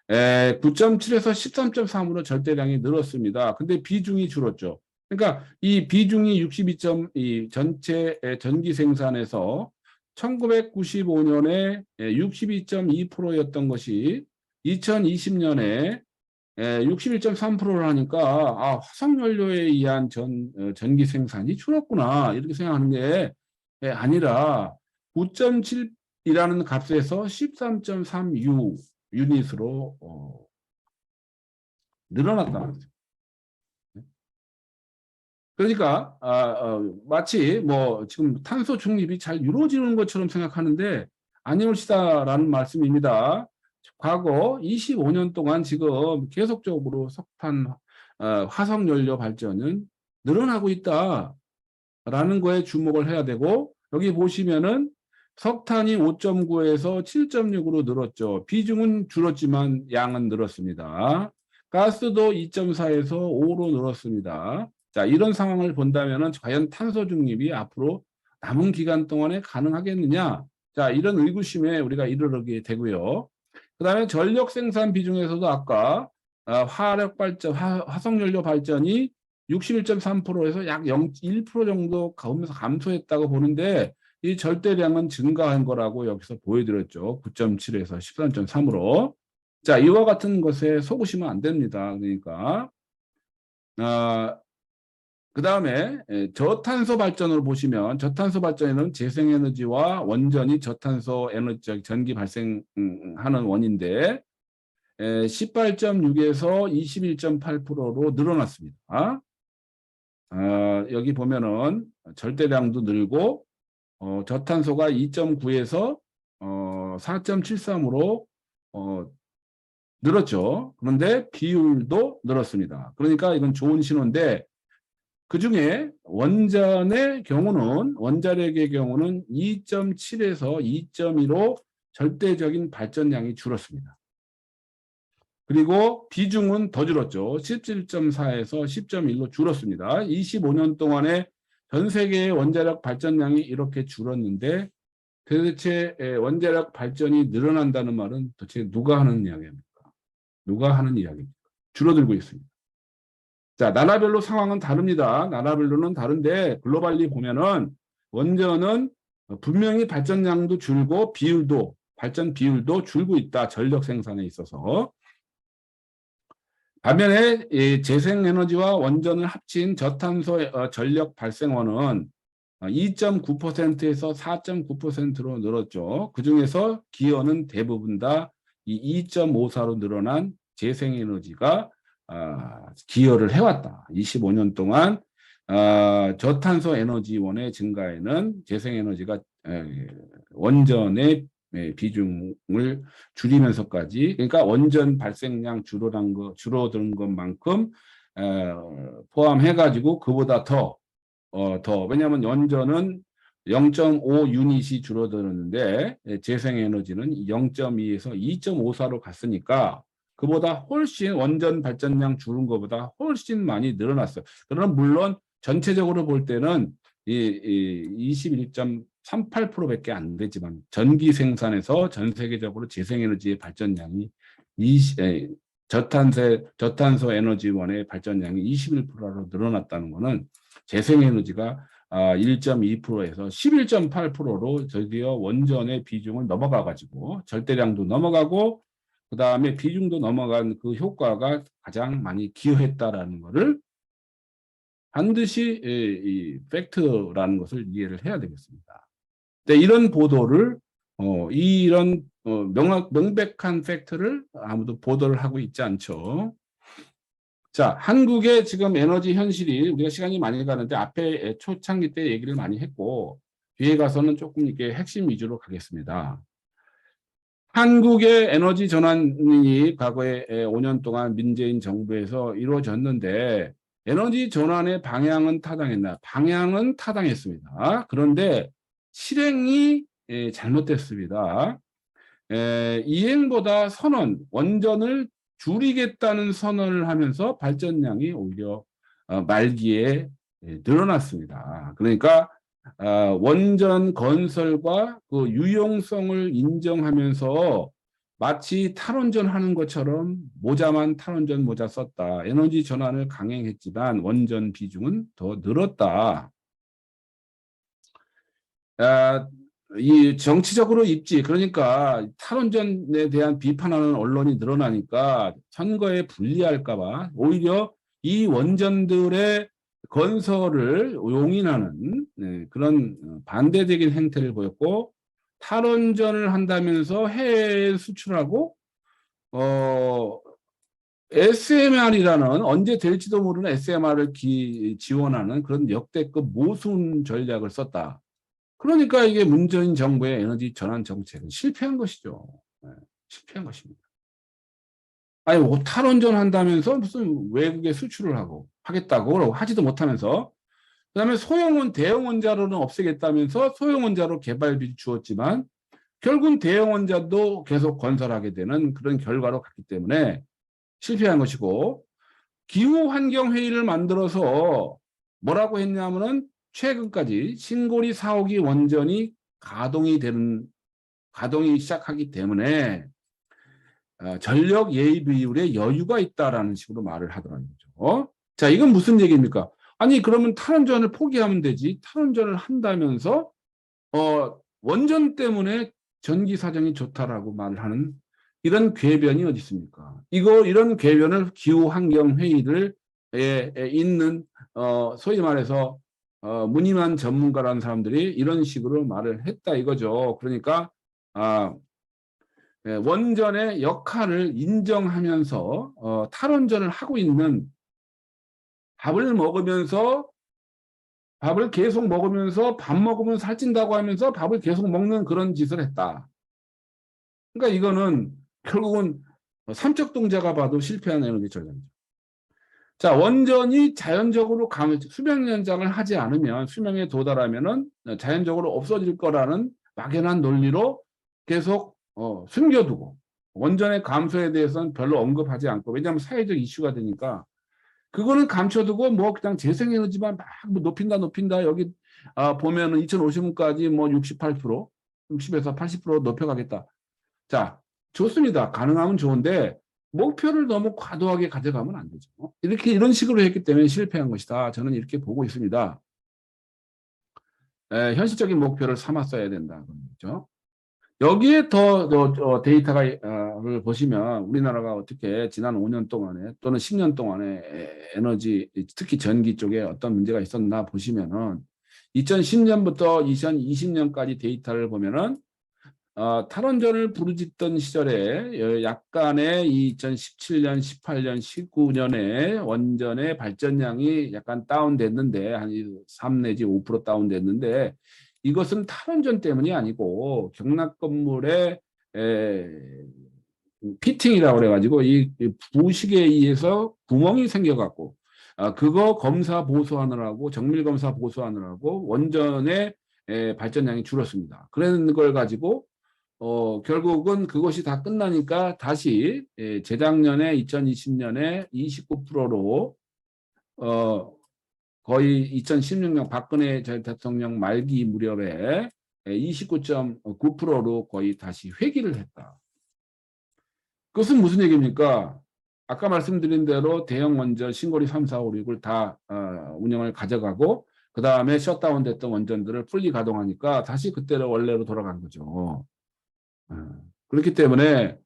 9.7에서 13.3으로 절대량이 늘었습니다. 근데 비중이 줄었죠. 그러니까 이 비중이 62.2 전체 전기 생산에서 1995년에 62.2%였던 것이 2020년에 61.3%를 하니까 화석연료에 의한 전기 생산이 줄었구나 이렇게 생각하는 게 아니라 9.7이라는 값에서 13.3 유닛으로 늘어났다는 거죠. 그러니까 마치 뭐 지금 탄소 중립이 잘 이루어지는 것처럼 생각하는데 아니올시다라는 말씀입니다. 과거 25년 동안 지금 계속적으로 석탄 화석연료 발전은 늘어나고 있다라는 거에 주목을 해야 되고 여기 보시면은 석탄이 5.9에서 7.6으로 늘었죠. 비중은 줄었지만 양은 늘었습니다. 가스도 2.4에서 5로 늘었습니다. 자, 이런 상황을 본다면 과연 탄소 중립이 앞으로 남은 기간 동안에 가능하겠느냐? 자, 이런 의구심에 우리가 이르게 되고요. 그 다음에 전력 생산 비중에서도 아까 화석연료 발전이 61.3%에서 약 1% 정도 감소했다고 보는데 이 절대량은 증가한 거라고 여기서 보여드렸죠. 9.7에서 13.3으로. 자, 이와 같은 것에 속으시면 안 됩니다. 그러니까 그 다음에 저탄소 발전을 보시면 저탄소 발전에는 재생에너지와 원전이 저탄소 에너지 전기 발생하는 원인데 18.6에서 21.8%로 늘어났습니다. 여기 보면은 절대량도 늘고 저탄소가 2.9에서 4.73으로 늘었죠. 그런데 비율도 늘었습니다. 그러니까 이건 좋은 신호인데 그중에 원전의 경우는 원자력의 경우는 2.7에서 2.2로 절대적인 발전량이 줄었습니다. 그리고 비중은 더 줄었죠. 17.4에서 10.1로 줄었습니다. 25년 동안에 전 세계의 원자력 발전량이 이렇게 줄었는데 도대체 원자력 발전이 늘어난다는 말은 도대체 누가 하는 이야기입니까? 누가 하는 이야기입니까? 줄어들고 있습니다. 자, 나라별로 상황은 다릅니다. 나라별로는 다른데 글로벌리 보면은 원전은 분명히 발전량도 줄고 발전 비율도 줄고 있다. 전력 생산에 있어서. 반면에 재생에너지와 원전을 합친 저탄소 전력 발생원은 2.9%에서 4.9%로 늘었죠. 그중에서 기여는 대부분 다 이 2.54로 늘어난 재생에너지가 기여를 해왔다. 25년 동안 저탄소 에너지원의 증가에는 재생에너지가 원전의 비중을 줄이면서까지, 그러니까 원전 발생량 줄어든 것만큼 포함해가지고 그보다 더 왜냐하면 원전은 0.5 유닛이 줄어들었는데 재생에너지는 0.2에서 2.54로 갔으니까 그보다 훨씬 원전 발전량 줄은 것보다 훨씬 많이 늘어났어요. 그러나 물론 전체적으로 볼 때는 21.38%밖에 안 되지만 전기 생산에서 전 세계적으로 재생에너지의 발전량이 저탄소 에너지원의 발전량이 21%로 늘어났다는 것은 재생에너지가 1.2%에서 11.8%로 드디어 원전의 비중을 넘어가가지고 절대량도 넘어가고 그 다음에 비중도 넘어간 그 효과가 가장 많이 기여했다라는 것을 반드시 이 팩트라는 것을 이해를 해야 되겠습니다. 근데 이런 보도를 이런 명백한 팩트를 아무도 보도를 하고 있지 않죠. 자, 한국의 지금 에너지 현실이 우리가 시간이 많이 가는데 앞에 초창기 때 얘기를 많이 했고 뒤에 가서는 조금 이렇게 핵심 위주로 가겠습니다. 한국의 에너지 전환이 과거에 5년 동안 문재인 정부에서 이루어졌는데 에너지 전환의 방향은 타당했나? 방향은 타당했습니다. 그런데 실행이 잘못됐습니다. 이행보다 원전을 줄이겠다는 선언을 하면서 발전량이 오히려 말기에 늘어났습니다. 그러니까 원전 건설과 그 유용성을 인정하면서 마치 탈원전 하는 것처럼 탈원전 모자 썼다. 에너지 전환을 강행했지만 원전 비중은 더 늘었다. 이 정치적으로 입지, 그러니까 탈원전에 대한 비판하는 언론이 늘어나니까 선거에 불리할까봐 오히려 이 원전들의 건설을 용인하는 그런 반대적인 행태를 보였고 탈원전을 한다면서 해외에 수출하고 SMR이라는 언제 될지도 모르는 SMR을 지원하는 그런 역대급 모순 전략을 썼다. 그러니까 이게 문재인 정부의 에너지 전환 정책은 실패한 것이죠. 실패한 것입니다. 아니, 탈원전 한다면서 무슨 외국에 수출을 하겠다고 하지도 못하면서, 그 다음에 대형 원자로는 없애겠다면서 소형 원자로 개발비 주었지만, 결국 대형 원자도 계속 건설하게 되는 그런 결과로 갔기 때문에 실패한 것이고, 기후환경회의를 만들어서 뭐라고 했냐면은 최근까지 신고리 4호기 원전이 가동이 시작하기 때문에 전력 예비 비율에 여유가 있다라는 식으로 말을 하더라는 거죠. 자, 이건 무슨 얘기입니까? 아니, 그러면 탈원전을 포기하면 되지. 탈원전을 한다면서 원전 때문에 전기 사정이 좋다라고 말을 하는 이런 궤변이 어디 있습니까? 이런 궤변을 기후환경회의를 있는 소위 말해서 무늬만 전문가라는 사람들이 이런 식으로 말을 했다 이거죠. 그러니까 원전의 역할을 인정하면서 탈원전을 하고 있는 밥을 계속 먹으면서 밥 먹으면 살찐다고 하면서 밥을 계속 먹는 그런 짓을 했다. 그러니까 이거는 결국은 삼척 동자가 봐도 실패한 에너지 전략이죠. 자, 원전이 자연적으로 수명 연장을 하지 않으면 수명에 도달하면은 자연적으로 없어질 거라는 막연한 논리로 계속 숨겨두고 원전의 감소에 대해서는 별로 언급하지 않고, 왜냐하면 사회적 이슈가 되니까 그거는 감춰두고 뭐 그냥 재생에너지만 막 높인다 여기 보면은 2050년까지 뭐 68%, 60에서 80% 높여가겠다. 자, 좋습니다. 가능하면 좋은데 목표를 너무 과도하게 가져가면 안 되죠. 이런 식으로 했기 때문에 실패한 것이다. 저는 이렇게 보고 있습니다. 현실적인 목표를 삼았어야 된다. 그렇죠? 여기에 더 데이터를 보시면 우리나라가 어떻게 지난 5년 동안에 또는 10년 동안에 에너지, 특히 전기 쪽에 어떤 문제가 있었나 보시면은 2010년부터 2020년까지 데이터를 보면은 탈원전을 부르짖던 시절에 약간의 2017년, 18년, 19년에 원전의 발전량이 약간 다운됐는데 한 3 내지 5% 다운됐는데 이것은 탈원전 때문이 아니고 경락 건물의 피팅이라고 그래가지고 이 부식에 의해서 구멍이 생겨갖고 그거 검사 보수하느라고 정밀 검사 보수하느라고 원전의 발전량이 줄었습니다. 그런 걸 가지고 결국은 그것이 다 끝나니까 다시 재작년에 2020년에 29%로 거의 2016년 박근혜 전 대통령 말기 무렵에 29.9%로 거의 다시 회귀를 했다. 그것은 무슨 얘기입니까? 아까 말씀드린 대로 대형 원전 신고리 3, 4, 5, 6을 다 운영을 가져가고 그 다음에 셧다운 됐던 원전들을 풀리 가동하니까 다시 그때로 원래로 돌아간 거죠. 그렇기 때문에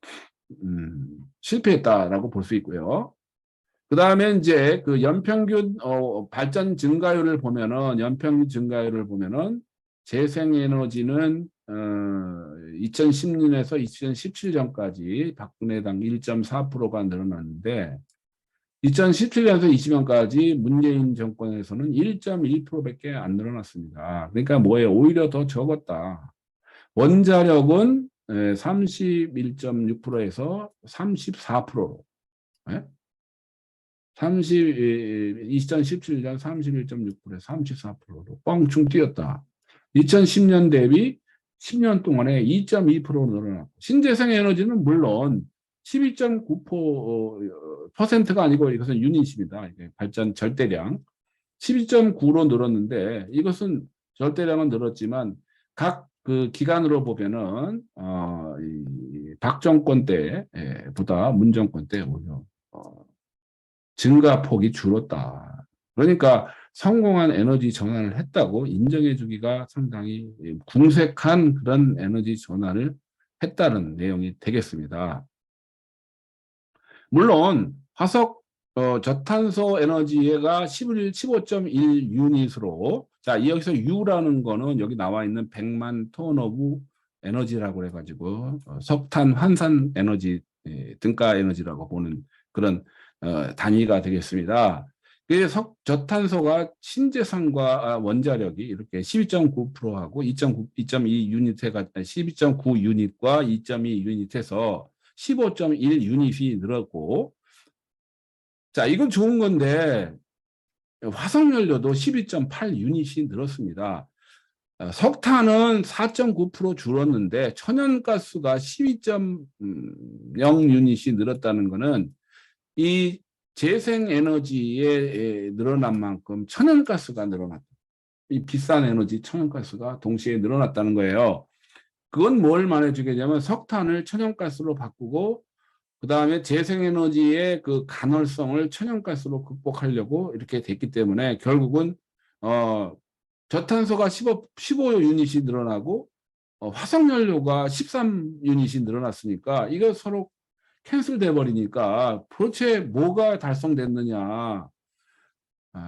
실패했다라고 볼 수 있고요. 그 다음에 이제 그 연평균 발전 증가율을 보면은 재생에너지는 2010년에서 2017년까지 박근혜 당 1.4%가 늘어났는데 2017년에서 20년까지 문재인 정권에서는 1.1%밖에 안 늘어났습니다. 그러니까 뭐예요? 오히려 더 적었다. 원자력은 31.6%에서 34%로 2017년 31.6%에서 34%로 뻥충 뛰었다. 2010년 대비 10년 동안에 2.2% 늘어났고 신재생 에너지는 물론 12.9%가 아니고 이것은 유닛입니다. 발전 절대량 12.9로 늘었는데 이것은 절대량은 늘었지만 각 그 기간으로 보면은 박 정권 때보다 문 정권 때 오히려 증가폭이 줄었다. 그러니까 성공한 에너지 전환을 했다고 인정해 주기가 상당히 궁색한 그런 에너지 전환을 했다는 내용이 되겠습니다. 물론 화석 저탄소 에너지가 15.1 유닛으로, 자, 여기서 U라는 거는 여기 나와 있는 100만 톤 오브 에너지라고 해가지고 석탄 환산 에너지 등가 에너지라고 보는 그런 단위가 되겠습니다. 저탄소가 신재산과 원자력이 이렇게 12.9%하고 2.2 유닛해가 12.9 유닛과 2.2 유닛해서 15.1 유닛이 늘었고, 자, 이건 좋은 건데 화석연료도 12.8 유닛이 늘었습니다. 석탄은 4.9% 줄었는데 천연가스가 12.0 유닛이 늘었다는 것은 이 재생에너지에 늘어난 만큼 천연가스가 늘어났다. 이 비싼 에너지 천연가스가 동시에 늘어났다는 거예요. 그건 뭘 말해주겠냐면 석탄을 천연가스로 바꾸고 그 다음에 재생에너지의 그 간헐성을 천연가스로 극복하려고 이렇게 됐기 때문에 결국은 저탄소가 15 유닛이 늘어나고 화석연료가 13 유닛이 늘어났으니까 이거 서로 캔슬돼 버리니까 도대체 뭐가 달성됐느냐.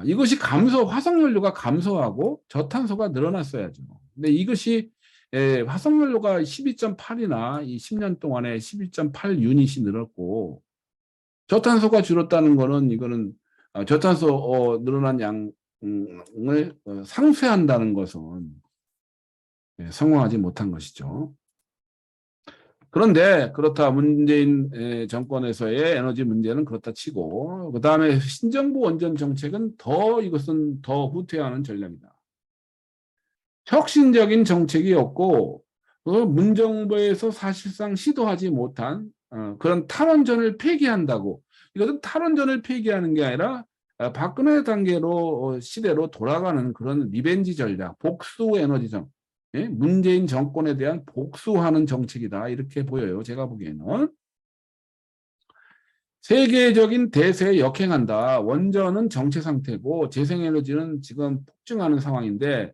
이것이 화석연료가 감소하고 저탄소가 늘어났어야죠. 근데 이것이 화석연료가 12.8이나 이 10년 동안에 12.8 유닛이 늘었고 저탄소가 줄었다는 거는 이거는 저탄소 늘어난 양을 상쇄한다는 것은 성공하지 못한 것이죠. 그런데 그렇다 문재인 정권에서의 에너지 문제는 그렇다 치고 그다음에 신정부 원전 정책은 이것은 더 후퇴하는 전략이다. 혁신적인 정책이 없고 문정부에서 사실상 시도하지 못한 그런 탈원전을 폐기한다고 이것은 탈원전을 폐기하는 게 아니라 박근혜 단계로 시대로 돌아가는 그런 리벤지 전략, 복수 에너지정 문재인 정권에 대한 복수하는 정책이다 이렇게 보여요. 제가 보기에는. 세계적인 대세에 역행한다. 원전은 정체 상태고 재생에너지는 지금 폭증하는 상황인데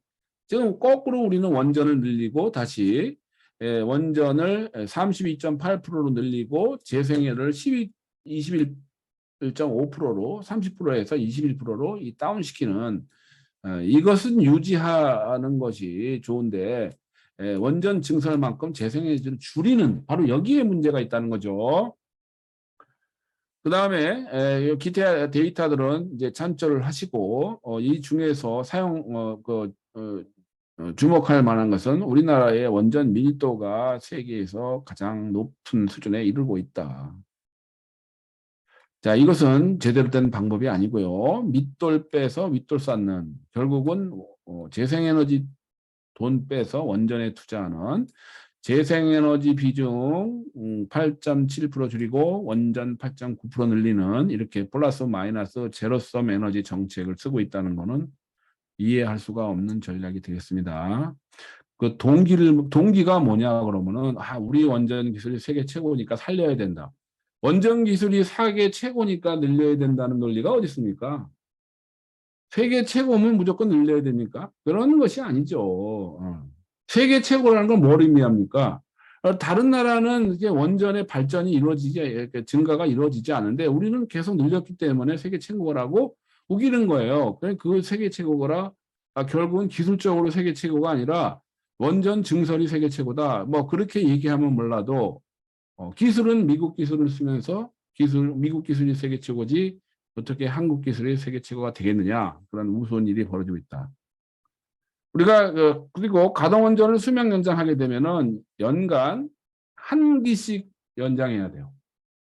지금 거꾸로 우리는 원전을 늘리고 다시 원전을 32.8%로 늘리고 재생에너지를 21.5%로 30%에서 21%로 다운시키는 이것은 유지하는 것이 좋은데 원전 증설만큼 재생에너지를 줄이는 바로 여기에 문제가 있다는 거죠. 그 다음에 기타 데이터들은 이제 참조를 하시고 이 중에서 주목할 만한 것은 우리나라의 원전 밀도가 세계에서 가장 높은 수준에 이르고 있다. 자, 이것은 제대로 된 방법이 아니고요. 밑돌 빼서 윗돌 쌓는 결국은 재생에너지 돈 빼서 원전에 투자하는 재생에너지 비중 8.7% 줄이고 원전 8.9% 늘리는 이렇게 플러스 마이너스 제로섬 에너지 정책을 쓰고 있다는 것은 이해할 수가 없는 전략이 되겠습니다. 그 동기가 뭐냐 그러면은 우리 원전 기술이 세계 최고니까 살려야 된다. 원전 기술이 세계 최고니까 늘려야 된다는 논리가 어디 있습니까? 세계 최고면 무조건 늘려야 됩니까? 그런 것이 아니죠. 세계 최고라는 건 뭘 의미합니까? 다른 나라는 이제 원전의 발전이 증가가 이루어지지 않은데 우리는 계속 늘렸기 때문에 세계 최고라고 우기는 거예요. 그 세계 최고라 결국은 기술적으로 세계 최고가 아니라 원전 증설이 세계 최고다. 뭐 그렇게 얘기하면 몰라도 기술은 미국 기술을 쓰면서 미국 기술이 세계 최고지 어떻게 한국 기술이 세계 최고가 되겠느냐. 그런 우스운 일이 벌어지고 있다. 우리가 그리고 가동원전을 수명 연장하게 되면은 연간 1기씩 연장해야 돼요.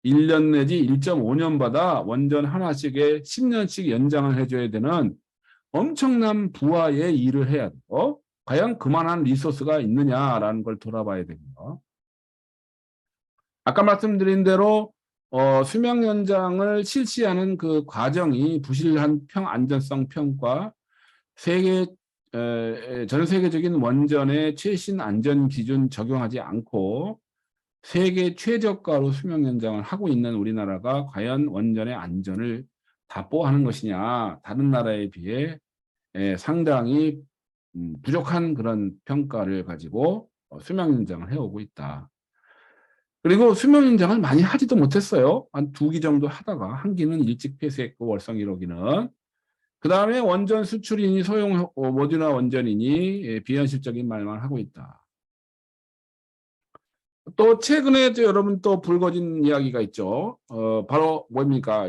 1년 내지 1.5년마다 원전 하나씩에 10년씩 연장을 해줘야 되는 엄청난 부하의 일을 해야 돼요. 과연 그만한 리소스가 있느냐라는 걸 돌아봐야 됩니다. 아까 말씀드린 대로 수명 연장을 실시하는 그 과정이 부실한 안전성 평가, 전 세계적인 원전의 최신 안전 기준 적용하지 않고 세계 최저가로 수명 연장을 하고 있는 우리나라가 과연 원전의 안전을 담보하는 것이냐, 다른 나라에 비해 상당히 부족한 그런 평가를 가지고 수명 연장을 해오고 있다. 그리고 수명 연장을 많이 하지도 못했어요. 한 2기 정도 하다가 1기는 일찍 폐쇄했고 월성 1호기는. 그 다음에 원전 수출이니 소형 모듈화 원전이니 비현실적인 말만 하고 있다. 또 최근에 여러분 또 불거진 이야기가 있죠. 바로 뭡니까?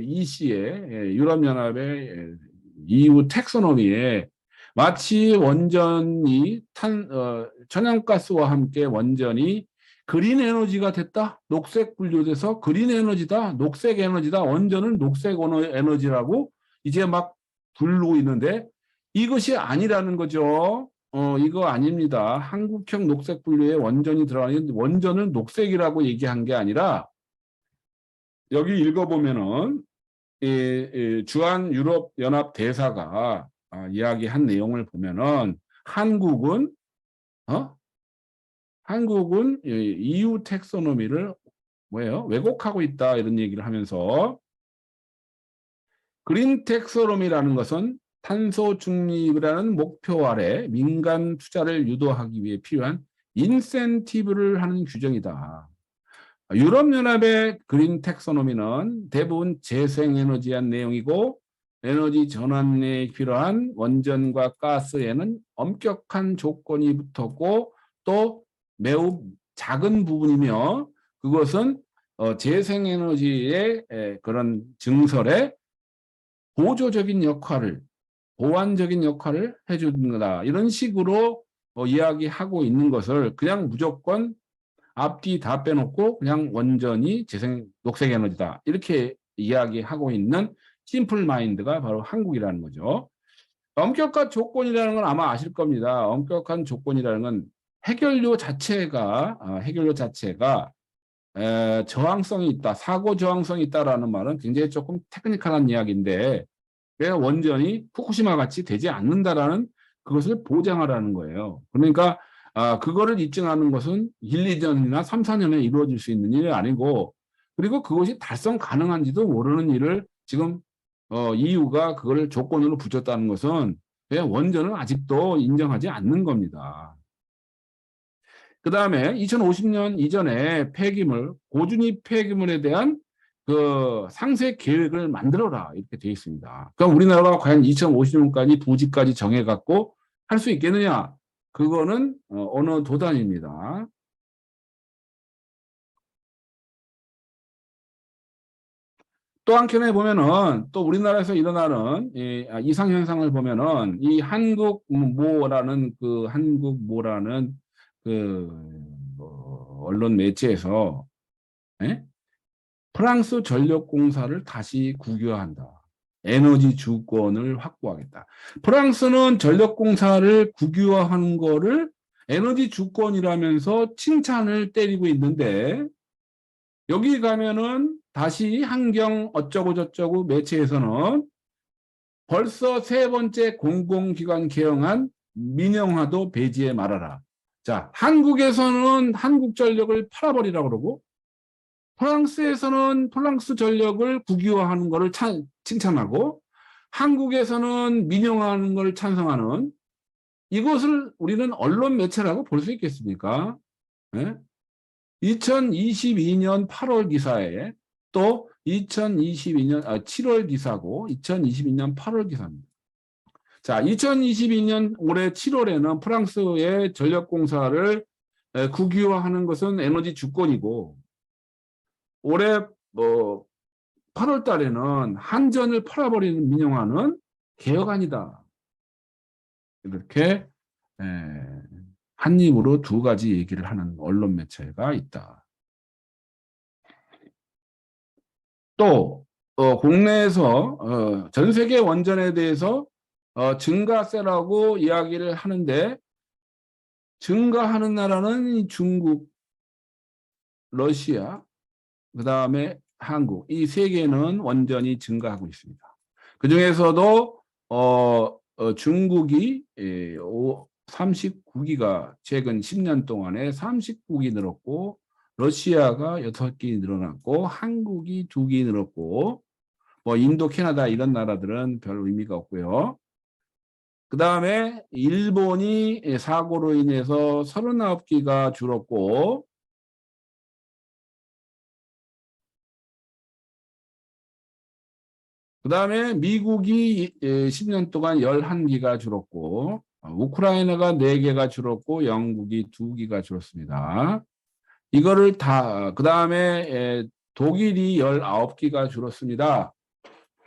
EC의 유럽연합의 EU 텍소노미에 마치 원전이 천연가스와 함께 원전이 그린 에너지가 됐다. 녹색 분류돼서 그린 에너지다. 녹색 에너지다. 원전은 녹색 에너지라고 이제 막 부르고 있는데 이것이 아니라는 거죠. 이거 아닙니다. 한국형 녹색 분류에 원전이 들어가는 원전을 녹색이라고 얘기한 게 아니라 여기 읽어보면은 주한 유럽 연합 대사가 이야기한 내용을 보면은 한국은 EU 텍소노미를 왜곡하고 있다 이런 얘기를 하면서 그린 텍소노미라는 것은 탄소 중립이라는 목표 아래 민간 투자를 유도하기 위해 필요한 인센티브를 하는 규정이다. 유럽연합의 그린 텍소노미는 대부분 재생에너지한 내용이고 에너지 전환에 필요한 원전과 가스에는 엄격한 조건이 붙었고 또 매우 작은 부분이며 그것은 재생에너지의 그런 증설에 보조적인 역할을 보완적인 역할을 해주는 거다. 이런 식으로 이야기하고 있는 것을 그냥 무조건 앞뒤 다 빼놓고 그냥 원전이 녹색 에너지다. 이렇게 이야기하고 있는 심플 마인드가 바로 한국이라는 거죠. 엄격한 조건이라는 건 아마 아실 겁니다. 엄격한 조건이라는 건 해결료 자체가 저항성이 있다, 사고 저항성이 있다라는 말은 굉장히 조금 테크니컬한 이야기인데 왜 원전이 후쿠시마 같이 되지 않는다라는 그것을 보장하라는 거예요. 그러니까 그거를 입증하는 것은 1, 2년이나 3, 4년에 이루어질 수 있는 일이 아니고 그리고 그것이 달성 가능한지도 모르는 일을 지금 EU가 그걸 조건으로 붙였다는 것은 원전은 아직도 인정하지 않는 겁니다. 그 다음에 2050년 이전에 폐기물, 고준위 폐기물에 대한 그 상세 계획을 만들어라 이렇게 되어 있습니다. 그럼 우리나라가 과연 2050년까지 부지까지 정해갖고 할 수 있겠느냐? 그거는 어느 도단입니다. 또 한켠에 보면은 또 우리나라에서 일어나는 이상 현상을 보면은 이 한국모라는 언론 매체에서 프랑스 전력공사를 다시 국유화한다. 에너지 주권을 확보하겠다. 프랑스는 전력공사를 국유화하는 거를 에너지 주권이라면서 칭찬을 때리고 있는데 여기 가면은 다시 환경 어쩌고 저쩌고 매체에서는 벌써 세 번째 공공기관 개혁안 민영화도 배제해 말아라. 자, 한국에서는 한국전력을 팔아버리라고 그러고 프랑스에서는 프랑스 전력을 국유화하는 것을 칭찬하고 한국에서는 민영화하는 것을 찬성하는 이것을 우리는 언론 매체라고 볼 수 있겠습니까? 네? 2022년 8월 기사에 또 2022년 7월 기사고 2022년 8월 기사입니다. 자, 2022년 올해 7월에는 프랑스의 전력공사를 국유화하는 것은 에너지 주권이고 올해 8월 달에는 한전을 팔아버리는 민영화는 개혁안이다. 이렇게 한 입으로 두 가지 얘기를 하는 언론 매체가 있다. 또 국내에서 전 세계 원전에 대해서 증가세라고 이야기를 하는데 증가하는 나라는 중국, 러시아, 그 다음에 한국 이 세 개는 원전이 증가하고 있습니다. 그 중에서도 중국이 39기가 최근 10년 동안에 39기 늘었고 러시아가 6기 늘어났고 한국이 2기 늘었고 뭐 인도, 캐나다 이런 나라들은 별 의미가 없고요. 그 다음에 일본이 사고로 인해서 39기가 줄었고 그 다음에 미국이 10년 동안 11기가 줄었고 우크라이나가 4개가 줄었고 영국이 2기가 줄었습니다. 이거를 다 그 다음에 독일이 19기가 줄었습니다.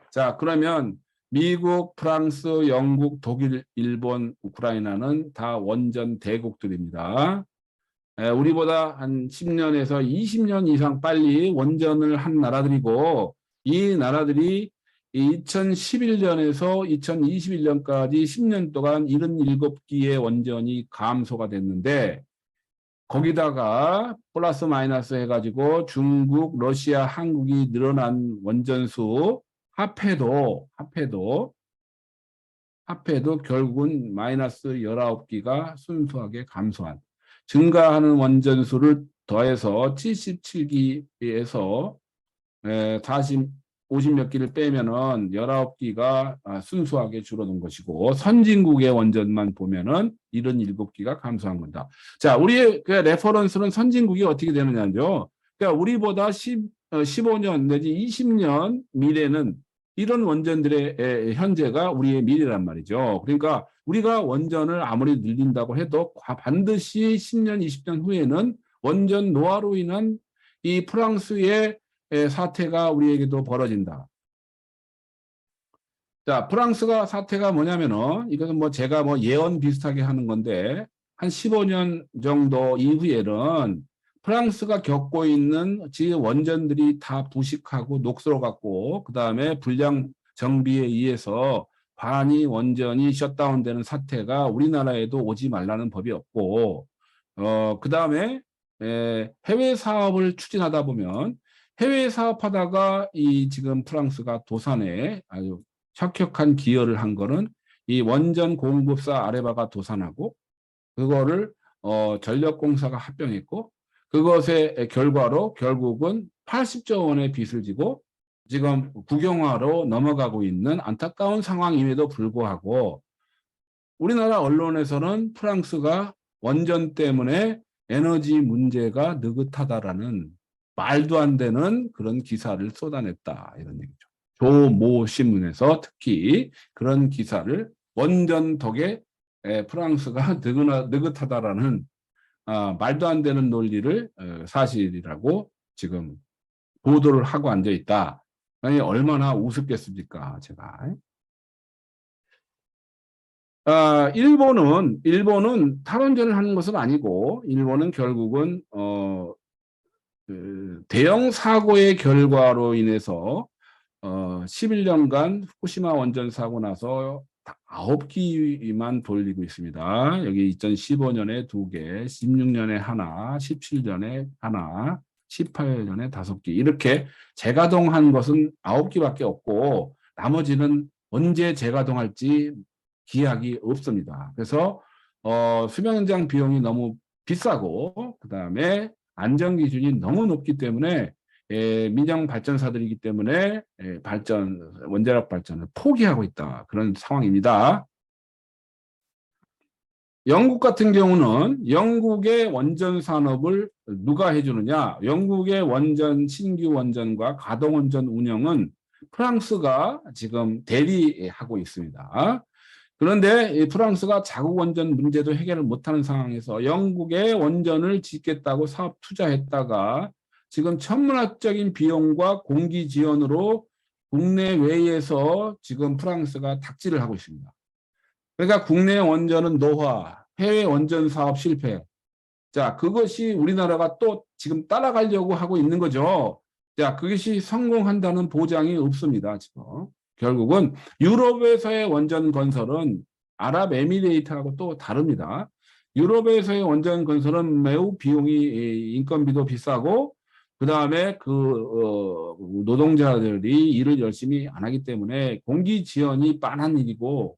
자, 그러면 미국, 프랑스, 영국, 독일, 일본, 우크라이나는 다 원전 대국들입니다. 우리보다 한 10년에서 20년 이상 빨리 원전을 한 나라들이고 이 나라들이 2011년에서 2021년까지 10년 동안 77기의 원전이 감소가 됐는데 거기다가 플러스 마이너스 해가지고 중국, 러시아, 한국이 늘어난 원전수 합해도 결국은 마이너스 19기가 순수하게 감소한 증가하는 원전수를 더해서 77기에서 50몇 기를 빼면은 19기가 순수하게 줄어든 것이고, 선진국의 원전만 보면은 77기가 감소한 거다. 자, 우리의 그 레퍼런스는 선진국이 어떻게 되느냐죠. 그러니까 우리보다 15년 내지 20년 미래는 이런 원전들의 현재가 우리의 미래란 말이죠. 그러니까 우리가 원전을 아무리 늘린다고 해도 반드시 10년, 20년 후에는 원전 노화로 인한 이 프랑스의 사태가 우리에게도 벌어진다. 자, 프랑스가 사태가 뭐냐면은, 이것은 뭐 제가 뭐 예언 비슷하게 하는 건데, 한 15년 정도 이후에는 프랑스가 겪고 있는 지금 원전들이 다 부식하고 녹슬어 갖고, 그 다음에 불량 정비에 의해서 반이 원전이 셧다운되는 사태가 우리나라에도 오지 말라는 법이 없고, 그 다음에 해외 사업을 추진하다 보면, 해외 사업하다가 이 지금 프랑스가 도산에 아주 혁혁한 기여를 한 거는 이 원전 공급사 아레바가 도산하고, 그거를 전력공사가 합병했고, 그것의 결과로 결국은 80조 원의 빚을 지고 지금 국영화로 넘어가고 있는 안타까운 상황임에도 불구하고, 우리나라 언론에서는 프랑스가 원전 때문에 에너지 문제가 느긋하다라는 말도 안 되는 그런 기사를 쏟아냈다, 이런 얘기죠. 조모 신문에서 특히 그런 기사를, 원전 덕에 프랑스가 느긋하다라는 말도 안 되는 논리를 사실이라고 지금 보도를 하고 앉아 있다. 아니, 얼마나 우습겠습니까, 제가. 일본은 탈원전을 하는 것은 아니고, 일본은 결국은 그 대형 사고의 결과로 인해서 11년간 후쿠시마 원전 사고 나서 9기만 돌리고 있습니다. 여기 2015년에 2개, 16년에 하나, 17년에 하나, 18년에 5기. 이렇게 재가동한 것은 9기밖에 없고, 나머지는 언제 재가동할지 기약이 없습니다. 그래서 수명장 비용이 너무 비싸고, 그 다음에 안전 기준이 너무 높기 때문에 민영 발전사들이기 때문에 원자력 발전을 포기하고 있다, 그런 상황입니다. 영국 같은 경우는, 영국의 원전 산업을 누가 해주느냐? 영국의 신규 원전과 가동 원전 운영은 프랑스가 지금 대리하고 있습니다. 그런데 이 프랑스가 자국 원전 문제도 해결을 못하는 상황에서 영국의 원전을 짓겠다고 사업 투자했다가 지금 천문학적인 비용과 공기 지원으로 국내외에서 지금 프랑스가 닥질을 하고 있습니다. 그러니까 국내 원전은 노화, 해외 원전 사업 실패. 자, 그것이 우리나라가 또 지금 따라가려고 하고 있는 거죠. 자, 그것이 성공한다는 보장이 없습니다, 지금. 결국은 유럽에서의 원전 건설은 아랍에미레이트하고 또 다릅니다. 유럽에서의 원전 건설은 매우 비용이, 인건비도 비싸고, 그 다음에 노동자들이 일을 열심히 안 하기 때문에 공기 지원이 빤한 일이고,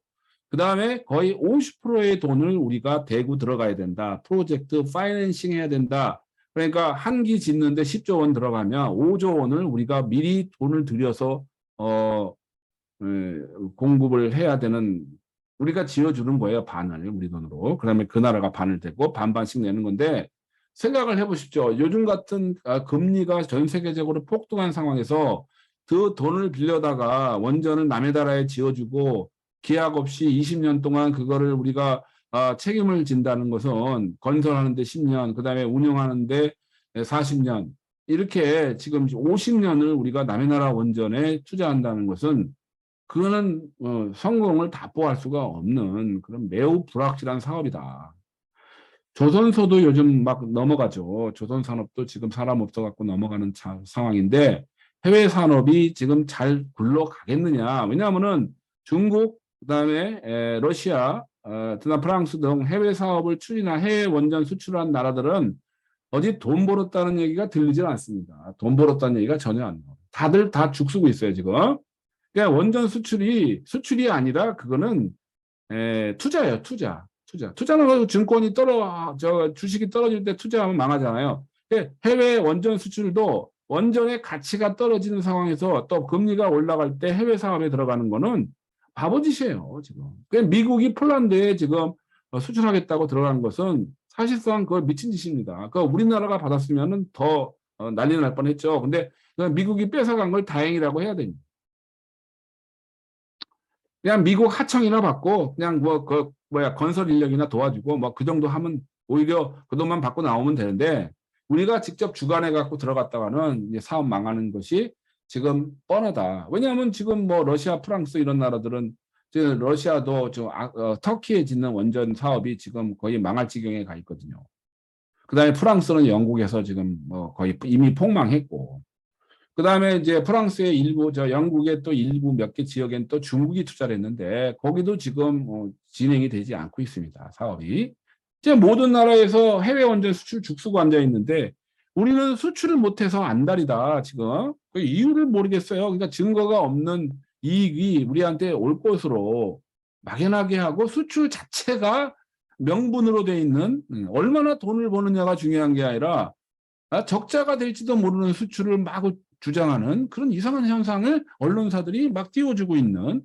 그 다음에 거의 50%의 돈을 우리가 대고 들어가야 된다. 프로젝트 파이낸싱 해야 된다. 그러니까 한 기 짓는데 10조 원 들어가면 5조 원을 우리가 미리 돈을 들여서 공급을 해야 되는, 우리가 지어주는 거예요, 반을, 우리 돈으로. 그다음에 그 나라가 반을 대고 반반씩 내는 건데, 생각을 해보십시오. 요즘 같은 금리가 전 세계적으로 폭등한 상황에서 그 돈을 빌려다가 원전을 남의 나라에 지어주고 계약 없이 20년 동안 그거를 우리가 책임을 진다는 것은, 건설하는데 10년, 그 다음에 운영하는데 40년, 이렇게 지금 50년을 우리가 남의 나라 원전에 투자한다는 것은, 그거는 성공을 답보할 수가 없는 그런 매우 불확실한 사업이다. 조선소도 요즘 막 넘어가죠. 조선산업도 지금 사람 없어갖고 넘어가는 상황인데, 해외 산업이 지금 잘 굴러가겠느냐. 왜냐하면은 중국, 그다음에 러시아, 그다음 프랑스 등 해외 사업을 추진한, 해외 원전 수출한 나라들은 어디 돈 벌었다는 얘기가 들리질 않습니다. 돈 벌었다는 얘기가 전혀 안 나와요. 다들 다 죽쓰고 있어요, 지금. 그러니까 원전 수출이 아니라 그거는 투자예요, 투자. 투자는 증권이 주식이 떨어질 때 투자하면 망하잖아요. 해외 원전 수출도 원전의 가치가 떨어지는 상황에서 또 금리가 올라갈 때 해외 사업에 들어가는 거는 바보짓이에요, 지금. 미국이 폴란드에 지금 수출하겠다고 들어가는 것은 사실상 그걸 미친 짓입니다. 우리나라가 받았으면은 더 난리 날 뻔했죠. 근데 미국이 뺏어간 걸 다행이라고 해야 됩니다. 그냥 미국 하청이나 받고 그냥 건설 인력이나 도와주고 뭐 그 정도 하면 오히려 그 돈만 받고 나오면 되는데 우리가 직접 주관해 갖고 들어갔다가는 이제 사업 망하는 것이 지금 뻔하다. 왜냐하면 지금 뭐 러시아, 프랑스 이런 나라들은 지금 러시아도 터키에 짓는 원전 사업이 지금 거의 망할 지경에 가 있거든요. 그다음에 프랑스는 영국에서 지금 뭐 거의 이미 폭망했고, 그다음에 이제 프랑스의 일부, 영국의 또 일부 몇 개 지역엔 또 중국이 투자를 했는데 거기도 지금 진행이 되지 않고 있습니다. 사업이. 이제 모든 나라에서 해외 원전 수출 죽수고 앉아 있는데 우리는 수출을 못해서 안달이다 지금. 그 이유를 모르겠어요. 그러니까 증거가 없는 이익이 우리한테 올 것으로 막연하게 하고 수출 자체가 명분으로 돼 있는 얼마나 돈을 버느냐가 중요한 게 아니라 적자가 될지도 모르는 수출을 막 주장하는 그런 이상한 현상을 언론사들이 막 띄워주고 있는,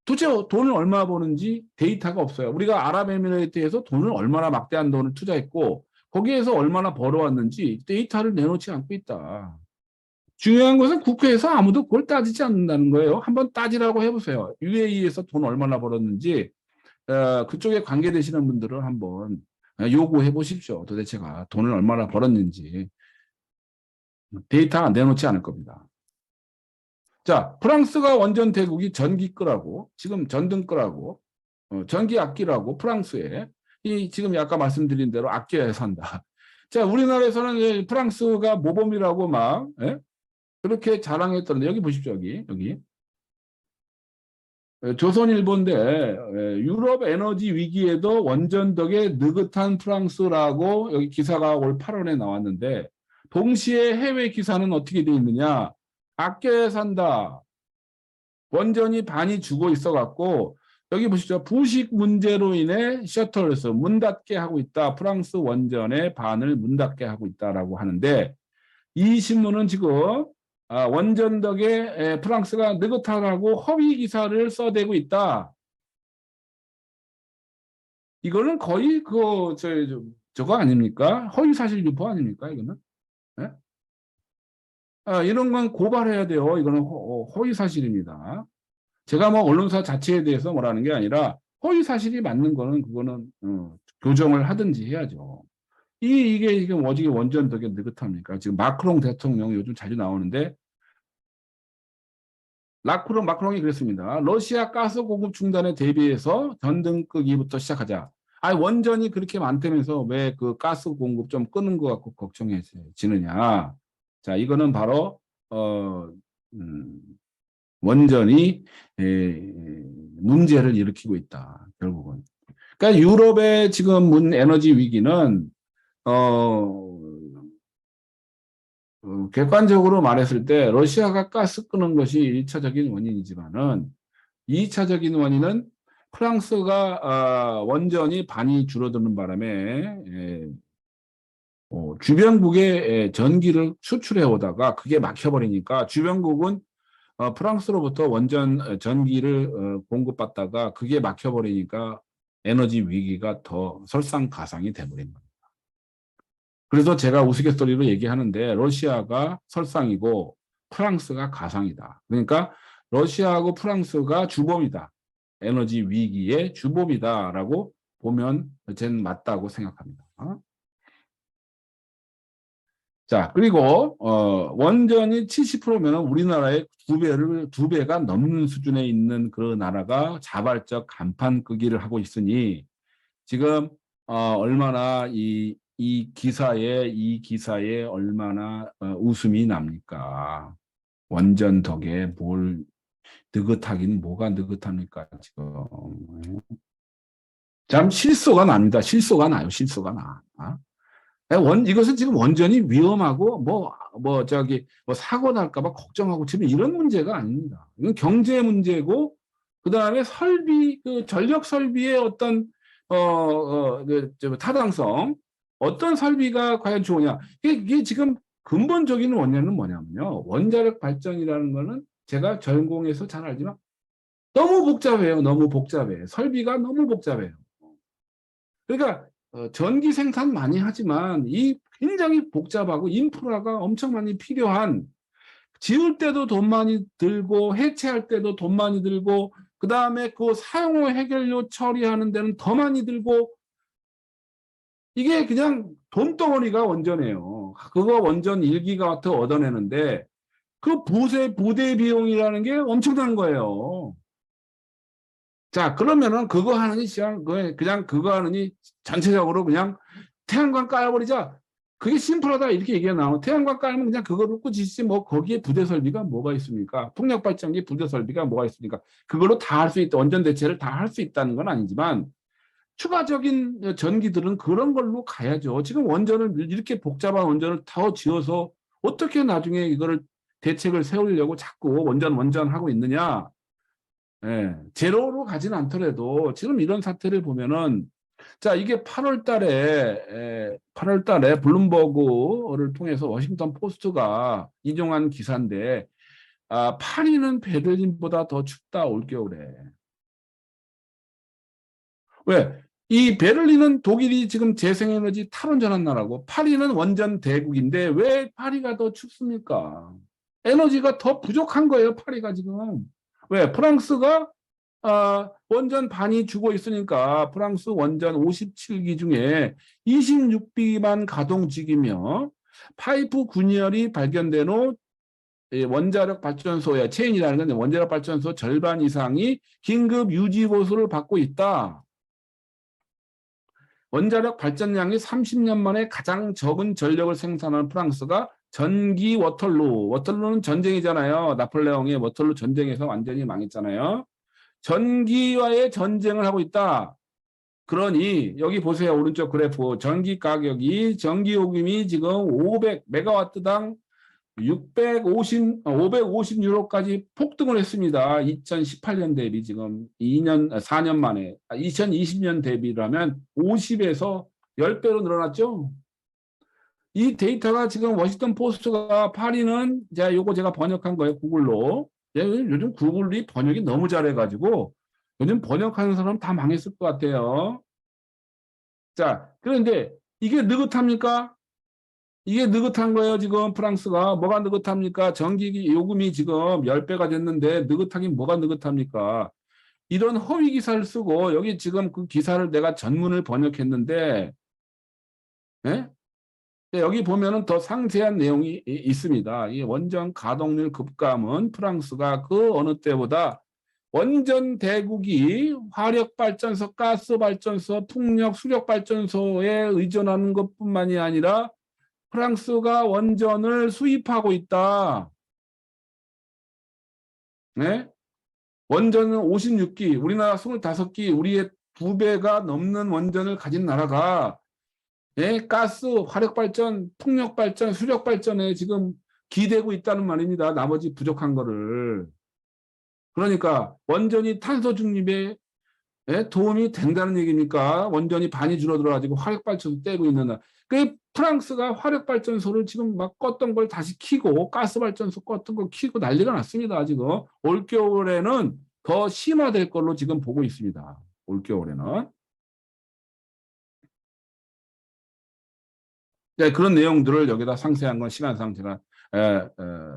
도대체 돈을 얼마 버는지 데이터가 없어요. 우리가 아랍에미레이트에서 돈을 얼마나 막대한 돈을 투자했고 거기에서 얼마나 벌어왔는지 데이터를 내놓지 않고 있다. 중요한 것은 국회에서 아무도 그걸 따지지 않는다는 거예요. 한번 따지라고 해보세요. UAE에서 돈 얼마나 벌었는지 그쪽에 관계되시는 분들은 한번 요구해 보십시오. 도대체가 돈을 얼마나 벌었는지. 데이터 내놓지 않을 겁니다. 자, 프랑스가 원전 대국이 전기 끄라고, 지금 전등 끄라고, 전기 아끼라고 프랑스에, 지금 아까 말씀드린 대로 아껴야 산다. 자, 우리나라에서는 프랑스가 모범이라고 막, 그렇게 자랑했던데, 여기 보십시오, 여기. 조선일보인데, 유럽 에너지 위기에도 원전 덕에 느긋한 프랑스라고 여기 기사가 올 8월에 나왔는데, 동시에 해외 기사는 어떻게 돼 있느냐? 아껴야 산다. 원전이 반이 죽어 있어갖고 여기 보시죠. 부식 문제로 인해 셔틀에서 문 닫게 하고 있다. 프랑스 원전의 반을 문 닫게 하고 있다라고 하는데 이 신문은 지금 원전 덕에 프랑스가 느긋하다고 허위 기사를 써대고 있다. 이거는 거의 저거 아닙니까? 허위 사실 유포 아닙니까? 이거는? 네? 이런 건 고발해야 돼요. 이거는 허위 사실입니다. 제가 뭐 언론사 자체에 대해서 뭐라는 게 아니라 허위 사실이 맞는 거는 그거는 교정을 하든지 해야죠. 이게 지금 어떻게 원전 덕에 느긋합니까? 지금 마크롱 대통령 요즘 자주 나오는데 마크롱이 그랬습니다. 러시아 가스 공급 중단에 대비해서 전등 끄기부터 시작하자. 원전이 그렇게 많다면서 왜 그 가스 공급 좀 끄는 것 같고 걱정해지느냐. 자, 이거는 바로 원전이 문제를 일으키고 있다. 결국은. 그러니까 유럽의 지금 에너지 위기는 객관적으로 말했을 때 러시아가 가스 끄는 것이 1차적인 원인이지만은 2차적인 원인은 프랑스가 원전이 반이 줄어드는 바람에 주변국에 전기를 수출해 오다가 그게 막혀버리니까 주변국은 프랑스로부터 원전 전기를 공급받다가 그게 막혀버리니까 에너지 위기가 더 설상가상이 돼버린 겁니다. 그래서 제가 우스갯소리로 얘기하는데 러시아가 설상이고 프랑스가 가상이다. 그러니까 러시아하고 프랑스가 주범이다. 에너지 위기의 주범이다라고 보면 저는 맞다고 생각합니다. 자, 그리고 원전이 70%면 우리나라의 두 배가 넘는 수준에 있는 그 나라가 자발적 간판 끄기를 하고 있으니 지금 얼마나 이 기사에 얼마나 웃음이 납니까? 원전 덕에 뭘 느긋하긴 뭐가 느긋합니까 지금? 참 실소가 납니다. 실소가 나요. 실소가 나. 이것은 지금 원전이 위험하고 사고 날까봐 걱정하고 지금 이런 문제가 아닙니다. 이건 경제 문제고 그 다음에 전력 설비의 어떤 타당성, 어떤 설비가 과연 좋으냐. 이게 지금 근본적인 원인은 뭐냐면요. 원자력 발전이라는 거는 제가 전공에서 잘 알지만 너무 복잡해요. 너무 복잡해. 설비가 너무 복잡해요. 그러니까 전기 생산 많이 하지만 이 굉장히 복잡하고 인프라가 엄청 많이 필요한 지을 때도 돈 많이 들고 해체할 때도 돈 많이 들고 그다음에 그 사용 후 해결료 처리하는 데는 더 많이 들고 이게 그냥 돈덩어리가 원전이에요. 그거 원전 1기가와트 얻어내는데 그 부대 비용이라는 게 엄청난 거예요. 자, 그러면은 그거 하느니 그냥 그거 하느니 전체적으로 그냥 태양광 깔아버리자. 그게 심플하다 이렇게 얘기가 나오고 태양광 깔면 그냥 그거로 끝이지 뭐 거기에 부대 설비가 뭐가 있습니까? 풍력 발전기 부대 설비가 뭐가 있습니까? 그걸로 다 할 수 있다. 원전 대체를 다 할 수 있다는 건 아니지만 추가적인 전기들은 그런 걸로 가야죠. 지금 원전을 이렇게 복잡한 원전을 더 지어서 어떻게 나중에 이거를 대책을 세우려고 자꾸 원전 하고 있느냐? 예, 제로로 가지는 않더라도 지금 이런 사태를 보면은 자 이게 8월 달에 블룸버그를 통해서 워싱턴 포스트가 인용한 기사인데 파리는 베를린보다 더 춥다 올겨울에. 왜? 이 베를린은 독일이 지금 재생에너지 탈원전한 나라고 파리는 원전 대국인데 왜 파리가 더 춥습니까? 에너지가 더 부족한 거예요, 파리가 지금. 왜? 프랑스가 원전 반이 주고 있으니까 프랑스 원전 57기 중에 26기만 가동 중이며 파이프 분열이 발견된 후 원자력 발전소의 체인이라는 건 원자력 발전소 절반 이상이 긴급 유지 보수를 받고 있다. 원자력 발전량이 30년 만에 가장 적은 전력을 생산하는 프랑스가 전기 워털루는 전쟁이잖아요. 나폴레옹의 워털루 전쟁에서 완전히 망했잖아요. 전기와의 전쟁을 하고 있다. 그러니 여기 보세요. 오른쪽 그래프 전기 가격이 전기요금이 지금 500메가와트당 550유로까지 폭등을 했습니다. 2018년 대비 지금 4년 만에 2020년 대비라면 50에서 10배로 늘어났죠. 이 데이터가 지금 워싱턴 포스트가 파리는 요거 제가 번역한 거예요. 구글로. 요즘 구글이 번역이 너무 잘해가지고 요즘 번역하는 사람 다 망했을 것 같아요. 자, 그런데 이게 느긋합니까? 이게 느긋한 거예요. 지금 프랑스가. 뭐가 느긋합니까? 전기 요금이 지금 10배가 됐는데 느긋하긴 뭐가 느긋합니까? 이런 허위 기사를 쓰고 여기 지금 그 기사를 내가 전문을 번역했는데 예? 여기 보면은 더 상세한 내용이 있습니다. 이 원전 가동률 급감은 프랑스가 그 어느 때보다 원전 대국이 화력발전소, 가스발전소, 풍력, 수력발전소에 의존하는 것뿐만이 아니라 프랑스가 원전을 수입하고 있다. 네? 원전은 56기, 우리나라 25기, 우리의 2배가 넘는 원전을 가진 나라가 가스, 화력발전, 풍력발전, 수력발전에 지금 기대고 있다는 말입니다. 나머지 부족한 거를. 그러니까 원전이 탄소 중립에 도움이 된다는 얘기니까 원전이 반이 줄어들어가지고 화력발전소 떼고 있는 나라. 그 프랑스가 화력발전소를 지금 막 껐던 걸 다시 켜고 가스발전소 껐던 걸 켜고 난리가 났습니다. 지금 올겨울에는 더 심화될 걸로 지금 보고 있습니다. 올겨울에는. 네, 그런 내용들을 여기다 상세한 건 시간상 제가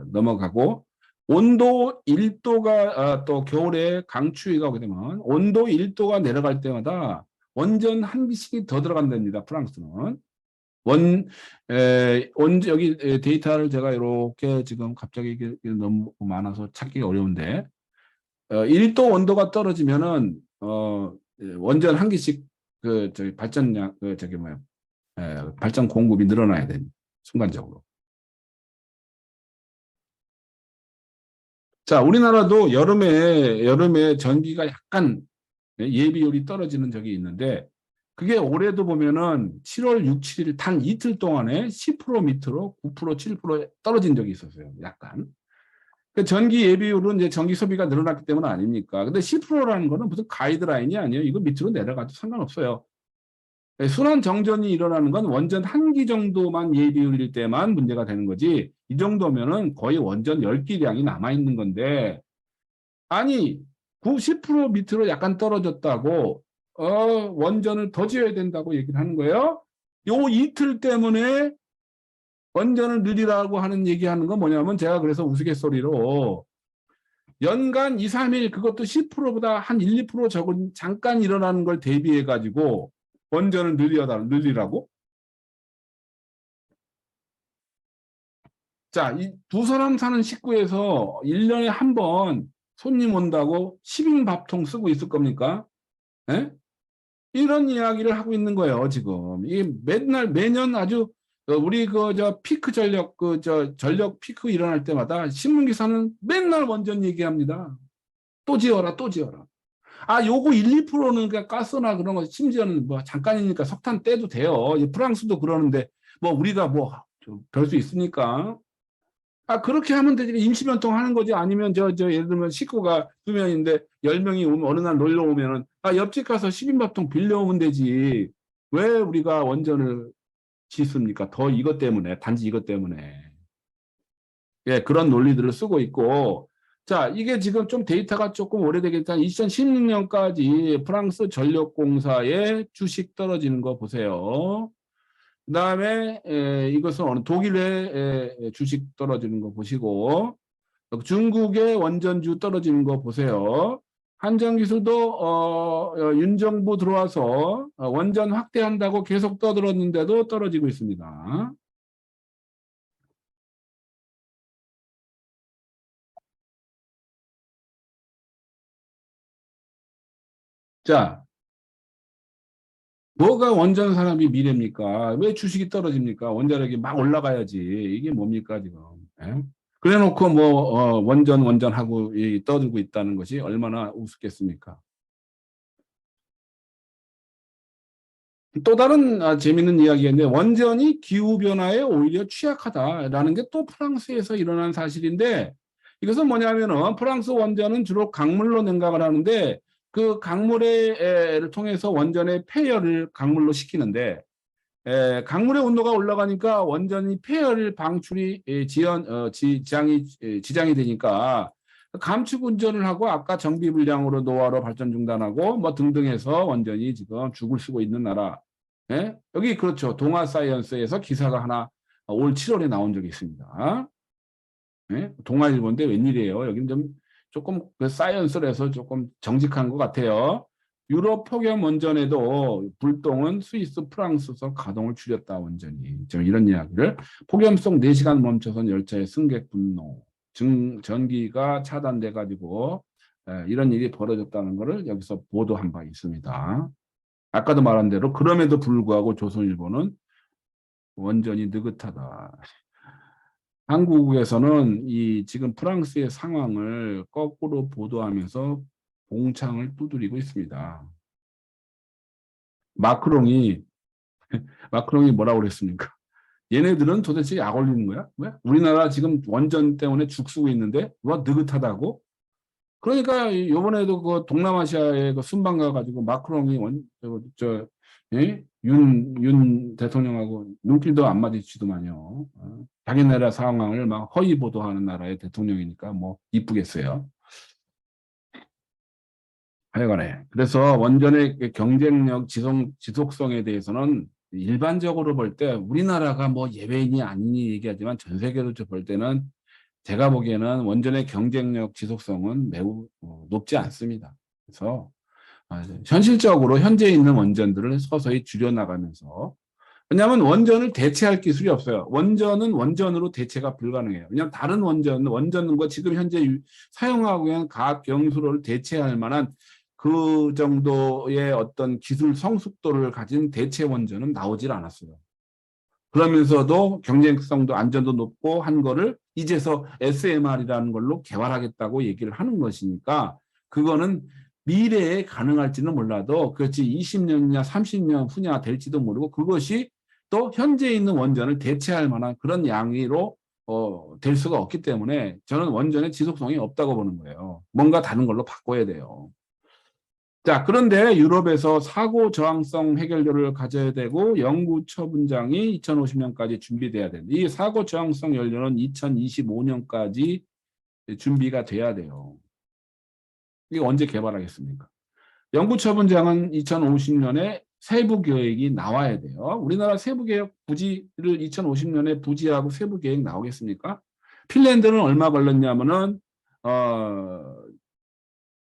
넘어가고 온도 1도가 또 겨울에 강추위가 오게 되면 온도 1도가 내려갈 때마다 원전 한 기씩이 더 들어간답니다. 프랑스는. 여기 데이터를 제가 이렇게 지금 갑자기 이게 너무 많아서 찾기가 어려운데 1도 온도가 떨어지면은 원전 한 기씩 발전량 발전 공급이 늘어나야 됩니다. 순간적으로. 자, 우리나라도 여름에 전기가 약간 예비율이 떨어지는 적이 있는데 그게 올해도 보면은 7월 6, 7일 단 이틀 동안에 10% 밑으로 9%, 7% 떨어진 적이 있었어요. 약간. 그 전기 예비율은 이제 전기 소비가 늘어났기 때문 아닙니까? 근데 10%라는 거는 무슨 가이드라인이 아니에요. 이거 밑으로 내려가도 상관없어요. 순환 정전이 일어나는 건 원전 한 기 정도만 예비 울릴 때만 문제가 되는 거지. 이 정도면은 거의 원전 10기량이 남아있는 건데, 아니, 90% 밑으로 약간 떨어졌다고, 원전을 더 지어야 된다고 얘기를 하는 거예요. 요 이틀 때문에 원전을 늘리라고 하는 얘기하는 건 뭐냐면, 제가 그래서 우스갯소리로 연간 2, 3일 그것도 10%보다 한 1, 2% 적은 잠깐 일어나는 걸 대비해 가지고 원전을 늘리라고? 자, 이 두 사람 사는 식구에서 1년에 한 번 손님 온다고 10인 밥통 쓰고 있을 겁니까? 예? 이런 이야기를 하고 있는 거예요, 지금. 이 맨날 매년 아주 우리 피크 전력 전력 피크 일어날 때마다 신문 기사는 맨날 원전 얘기합니다. 또 지어라, 또 지어라. 아, 요거 1, 2%는 그냥 가스나 그런 거 심지어는 뭐 잠깐이니까 석탄 떼도 돼요. 프랑스도 그러는데 뭐 우리가 뭐 별 수 있으니까. 아, 그렇게 하면 되지. 임시변통 하는 거지. 아니면 예를 들면 식구가 2명인데 10명이 오면 어느 날 놀러 오면은 아, 옆집 가서 10인밥통 빌려오면 되지. 왜 우리가 원전을 짓습니까? 더 이것 때문에, 단지 이것 때문에. 예, 그런 논리들을 쓰고 있고. 자, 이게 지금 좀 데이터가 조금 오래되겠다. 2016년까지 프랑스 전력공사의 주식 떨어지는 거 보세요. 그다음에 이것은 어느 독일의 주식 떨어지는 거 보시고, 중국의 원전주 떨어지는 거 보세요. 한전기술도 윤정부 들어와서 원전 확대한다고 계속 떠들었는데도 떨어지고 있습니다. 자, 뭐가 원전 산업이 미래입니까? 왜 주식이 떨어집니까? 원자력이 막 올라가야지. 이게 뭡니까, 지금? 예? 그래 놓고 원전하고 떠들고 있다는 것이 얼마나 우습겠습니까? 또 다른 재밌는 이야기인데, 원전이 기후변화에 오히려 취약하다라는 게 또 프랑스에서 일어난 사실인데, 이것은 뭐냐면은 프랑스 원전은 주로 강물로 냉각을 하는데, 그 강물을 통해서 원전의 폐열을 강물로 식히는데, 강물의 온도가 올라가니까 원전이 폐열 방출이 지장이 되니까 감축 운전을 하고 아까 정비 불량으로 노화로 발전 중단하고 뭐 등등해서 원전이 지금 죽을 쓰고 있는 나라. 예? 여기 그렇죠. 동아 사이언스에서 기사가 하나 올 7월에 나온 적이 있습니다. 예? 동아일보인데 웬일이에요? 여기는 좀 조금 그 사이언스에서 조금 정직한 것 같아요. 유럽 폭염 원전에도 불똥은 스위스, 프랑스에서 가동을 줄였다 원전이. 좀 이런 이야기를 폭염속 4시간 멈춰선 열차의 승객 분노, 전기가 차단돼 가지고 이런 일이 벌어졌다는 것을 여기서 보도한 바 있습니다. 아까도 말한 대로 그럼에도 불구하고 조선일보는 원전이 느긋하다. 한국에서는 이 지금 프랑스의 상황을 거꾸로 보도하면서 봉창을 두드리고 있습니다. 마크롱이 뭐라고 그랬습니까? 얘네들은 도대체 약 올리는 거야? 왜? 우리나라 지금 원전 때문에 죽쓰고 있는데 뭐 느긋하다고? 그러니까 이번에도 그 동남아시아에 그 순방 가가지고 마크롱이 윤 대통령하고 눈길도 안 마주치더만요. 자기 나라 상황을 막 허위 보도하는 나라의 대통령이니까 뭐 이쁘겠어요. 하여간에 그래서 원전의 경쟁력 지속성에 대해서는 일반적으로 볼 때 우리나라가 뭐 예외인이 아니니 얘기하지만 전 세계로 볼 때는 제가 보기에는 원전의 경쟁력 지속성은 매우 높지 않습니다. 그래서 현실적으로 현재 있는 원전들을 서서히 줄여나가면서, 왜냐하면 원전을 대체할 기술이 없어요. 원전은 원전으로 대체가 불가능해요. 왜냐하면 다른 원전과 지금 현재 사용하고 있는 과학 경수로를 대체할 만한 그 정도의 어떤 기술 성숙도를 가진 대체 원전은 나오질 않았어요. 그러면서도 경쟁성도 안전도 높고 한 거를 이제서 SMR이라는 걸로 개발하겠다고 얘기를 하는 것이니까 그거는 미래에 가능할지는 몰라도 그렇지 20년이냐 30년 후냐 될지도 모르고 그것이 또 현재 있는 원전을 대체할 만한 그런 양으로 될 수가 없기 때문에 저는 원전의 지속성이 없다고 보는 거예요. 뭔가 다른 걸로 바꿔야 돼요. 자, 그런데 유럽에서 사고 저항성 해결료를 가져야 되고 연구 처분장이 2050년까지 준비돼야 됩니다. 이 사고 저항성 연료는 2025년까지 준비가 돼야 돼요. 이게 언제 개발하겠습니까? 연구 처분장은 2050년에 세부 계획이 나와야 돼요. 우리나라 세부 계획 부지를 2050년에 부지하고 세부 계획 나오겠습니까? 핀란드는 얼마 걸렸냐면은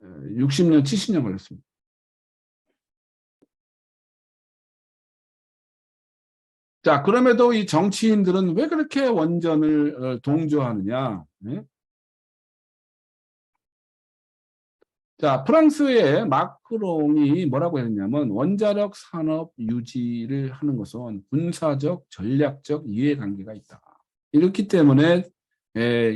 60년, 70년 걸렸습니다. 자, 그럼에도 이 정치인들은 왜 그렇게 원전을 동조하느냐? 네? 자, 프랑스의 마크롱이 뭐라고 했냐면 원자력 산업 유지를 하는 것은 군사적, 전략적 이해관계가 있다. 이렇기 때문에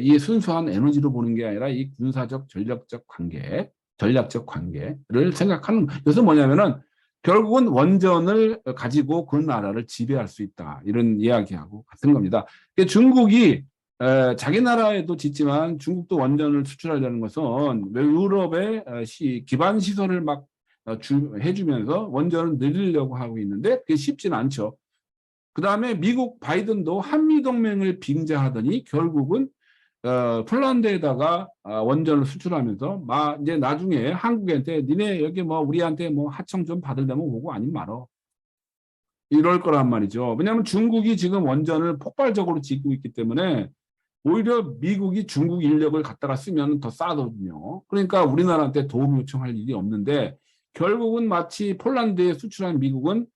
이 순수한 에너지로 보는 게 아니라 이 군사적, 전략적 관계, 전략적 관계를 생각하는 이것은 뭐냐면은 결국은 원전을 가지고 그 나라를 지배할 수 있다. 이런 이야기하고 같은 겁니다. 중국이 자기 나라에도 짓지만 중국도 원전을 수출하려는 것은 유럽의 기반 시설을 막 해주면서 원전을 늘리려고 하고 있는데 그게 쉽지는 않죠. 그 다음에 미국 바이든도 한미동맹을 빙자하더니 결국은 폴란드에다가 원전을 수출하면서 이제 나중에 한국한테 니네 여기 뭐 우리한테 뭐 하청 좀 받으려면 오고 아니면 말어. 이럴 거란 말이죠. 왜냐하면 중국이 지금 원전을 폭발적으로 짓고 있기 때문에 오히려 미국이 중국 인력을 갖다가 쓰면 더 싸거든요. 그러니까 우리나라한테 도움 요청할 일이 없는데 결국은 마치 폴란드에 수출한 미국은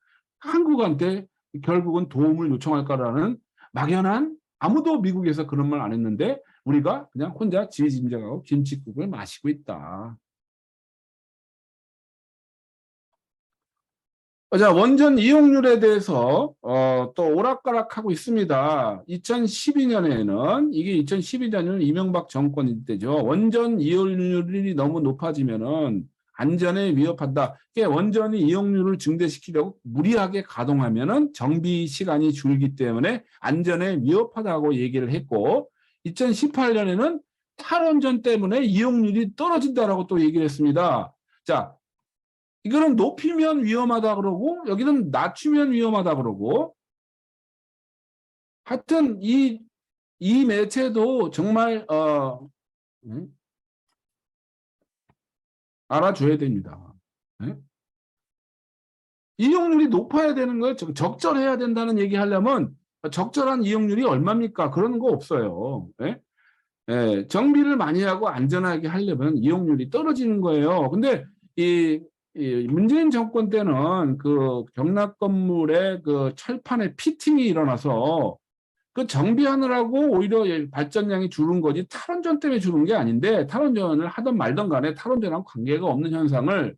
한국한테 결국은 도움을 요청할 거라는 막연한 아무도 미국에서 그런 말 안 했는데 우리가 그냥 혼자 지지짐작하고 김칫국을 마시고 있다. 자, 원전 이용률에 대해서 또 오락가락하고 있습니다. 2012년에는 이게 2012년은 이명박 정권 때죠. 원전 이용률이 너무 높아지면은 안전에 위협한다. 원전이 이용률을 증대시키려고 무리하게 가동하면은 정비 시간이 줄기 때문에 안전에 위협하다고 얘기를 했고 2018년에는 탈원전 때문에 이용률이 떨어진다라고 또 얘기를 했습니다. 자, 이거는 높이면 위험하다 그러고 여기는 낮추면 위험하다 그러고 하여튼 이 매체도 정말 알아줘야 됩니다. 이용률이 높아야 되는 거예요. 적절해야 된다는 얘기 하려면 적절한 이용률이 얼마입니까? 그러는 거 없어요. 정비를 많이 하고 안전하게 하려면 이용률이 떨어지는 거예요. 근데 이 문재인 정권 때는 그 경락 건물에 그 철판에 피팅이 일어나서 그 정비하느라고 오히려 발전량이 줄은 거지 탈원전 때문에 줄은 게 아닌데 탈원전을 하든 말든 간에 탈원전하고 관계가 없는 현상을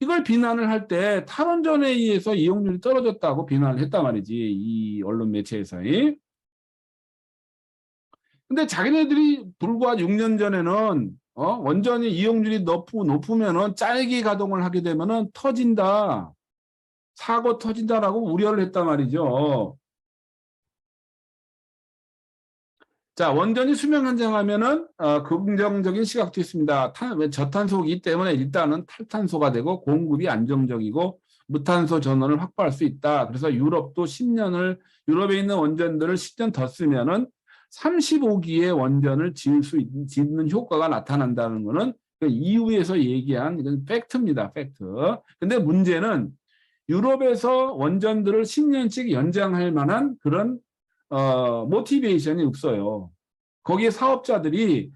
이걸 비난을 할 때 탈원전에 의해서 이용률이 떨어졌다고 비난을 했단 말이지 이 언론 매체에서이. 근데 자기네들이 불과 6년 전에는 원전이 이용률이 높으면은 짤기 가동을 하게 되면은 터진다. 사고 터진다라고 우려를 했단 말이죠. 자, 원전이 수명 한정하면은 긍정적인 시각도 있습니다. 저탄소이기 때문에 일단은 탈탄소가 되고 공급이 안정적이고 무탄소 전원을 확보할 수 있다. 그래서 유럽도 유럽에 있는 원전들을 10년 더 쓰면은 35기의 원전을 짓는 효과가 나타난다는 것은 그 EU에서 얘기한 이건 팩트입니다. 팩트. 근데 문제는 유럽에서 원전들을 10년씩 연장할 만한 그런 모티베이션이 없어요. 거기에 사업자들이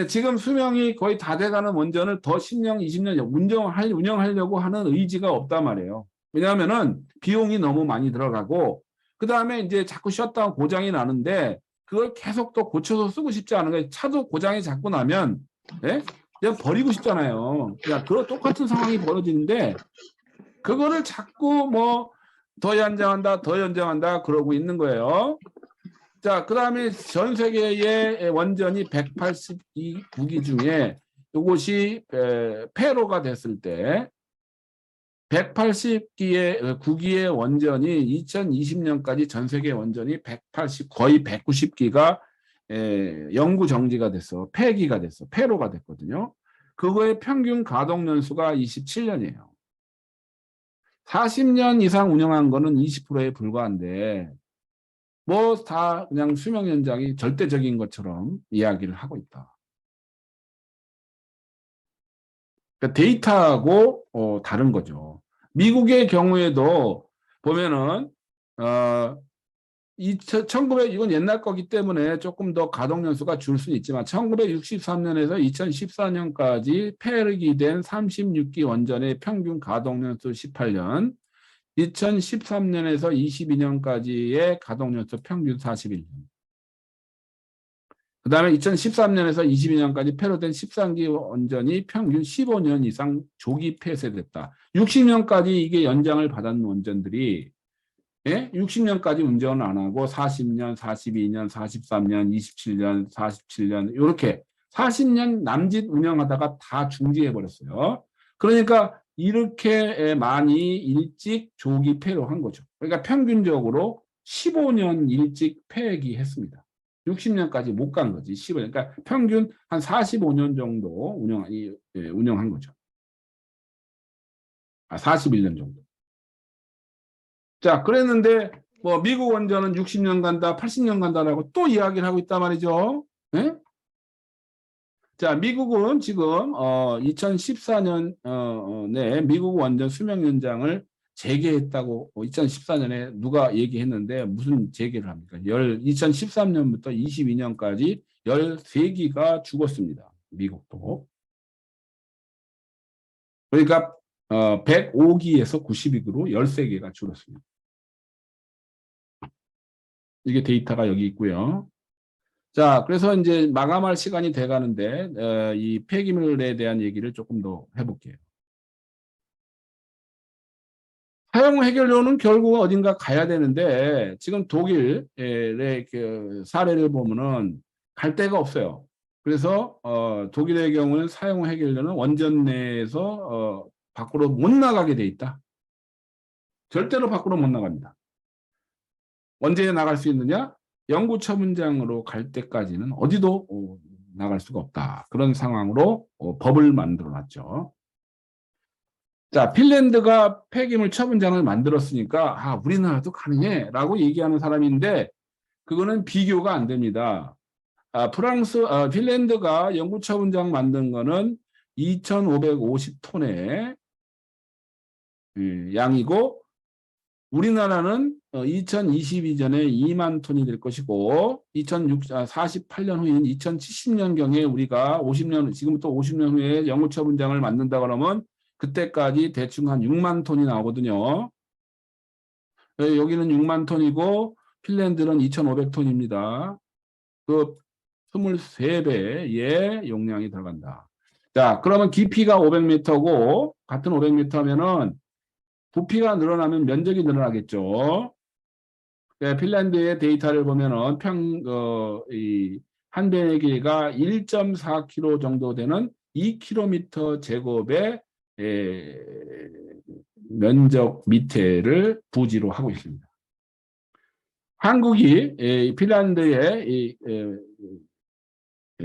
지금 수명이 거의 다 돼가는 원전을 더 10년, 20년 운영하려고 하는 의지가 없단 말이에요. 왜냐하면은 비용이 너무 많이 들어가고 그 다음에 이제 자꾸 셧다운 고장이 나는데 그걸 계속 또 고쳐서 쓰고 싶지 않은 거예요. 차도 고장이 자꾸 나면 그냥 버리고 싶잖아요. 그냥 그런 똑같은 상황이 벌어지는데 그거를 자꾸 뭐 더 연장한다 그러고 있는 거예요. 자, 그 다음에 전 세계의 원전이 182구기 중에 이것이 폐로가 됐을 때 180기의 9기의 원전이 2020년까지 전 세계 원전이 거의 190기가 영구 정지가 됐어. 폐기가 됐어. 폐로가 됐거든요. 그거의 평균 가동 연수가 27년이에요. 40년 이상 운영한 거는 20%에 불과한데 뭐 다 그냥 수명 연장이 절대적인 것처럼 이야기를 하고 있다. 그러니까 데이터하고 다른 거죠. 미국의 경우에도 보면은 1900 이건 옛날 거기 때문에 조금 더 가동 연수가 줄 수는 있지만 1963년에서 2014년까지 폐기된 36기 원전의 평균 가동 연수 18년, 2013년에서 22년까지의 가동 연수 평균 41년. 그 다음에 2013년에서 22년까지 폐로된 13기 원전이 평균 15년 이상 조기 폐쇄됐다. 60년까지 이게 연장을 받은 원전들이 60년까지 운전을 안 하고 40년, 42년, 43년, 27년, 47년 이렇게 40년 남짓 운영하다가 다 중지해 버렸어요. 그러니까 이렇게 많이 일찍 조기 폐로한 거죠. 그러니까 평균적으로 15년 일찍 폐기했습니다. 60년까지 못 간 거지. 15년. 그러니까 평균 한 45년 정도 운영한 거죠. 41년 정도. 자, 그랬는데 뭐 미국 원전은 60년 간다, 80년 간다라고 또 이야기를 하고 있단 말이죠. 네? 자, 미국은 지금 2014년에 미국 원전 수명 연장을 재개했다고 2014년에 누가 얘기했는데 무슨 재개를 합니까? 2013년부터 22년까지 13기가 죽었습니다. 미국도. 그러니까 105기에서 92기로 13개가 줄었습니다. 이게 데이터가 여기 있고요. 자, 그래서 이제 마감할 시간이 돼 가는데 이 폐기물에 대한 얘기를 조금 더 해볼게요. 사용 해결료는 결국 어딘가 가야 되는데 지금 독일의 그 사례를 보면은 갈 데가 없어요. 그래서 독일의 경우는 사용 해결료는 원전 내에서 밖으로 못 나가게 돼 있다. 절대로 밖으로 못 나갑니다. 언제 나갈 수 있느냐? 영구처분장으로 갈 때까지는 어디도 나갈 수가 없다. 그런 상황으로 법을 만들어 놨죠. 자, 핀란드가 폐기물 처분장을 만들었으니까 우리나라도 가능해라고 얘기하는 사람인데 그거는 비교가 안 됩니다. 핀란드가 영구처분장 만든 거는 2,550톤의 양이고 우리나라는 2022년에 2만 톤이 될 것이고 2048년 후인 2070년경에 우리가 50년 지금부터 50년 후에 영구처분장을 만든다 그러면 그때까지 대충 한 6만 톤이 나오거든요. 여기는 6만 톤이고 핀란드는 2,500톤입니다. 그 23배의 용량이 들어간다. 자, 그러면 깊이가 500m고 같은 500m면은 부피가 늘어나면 면적이 늘어나겠죠. 핀란드의 데이터를 보면은 한 배의 길이가 1.4km 정도 되는 2km 제곱의 면적 미터를 부지로 하고 있습니다. 한국이 핀란드의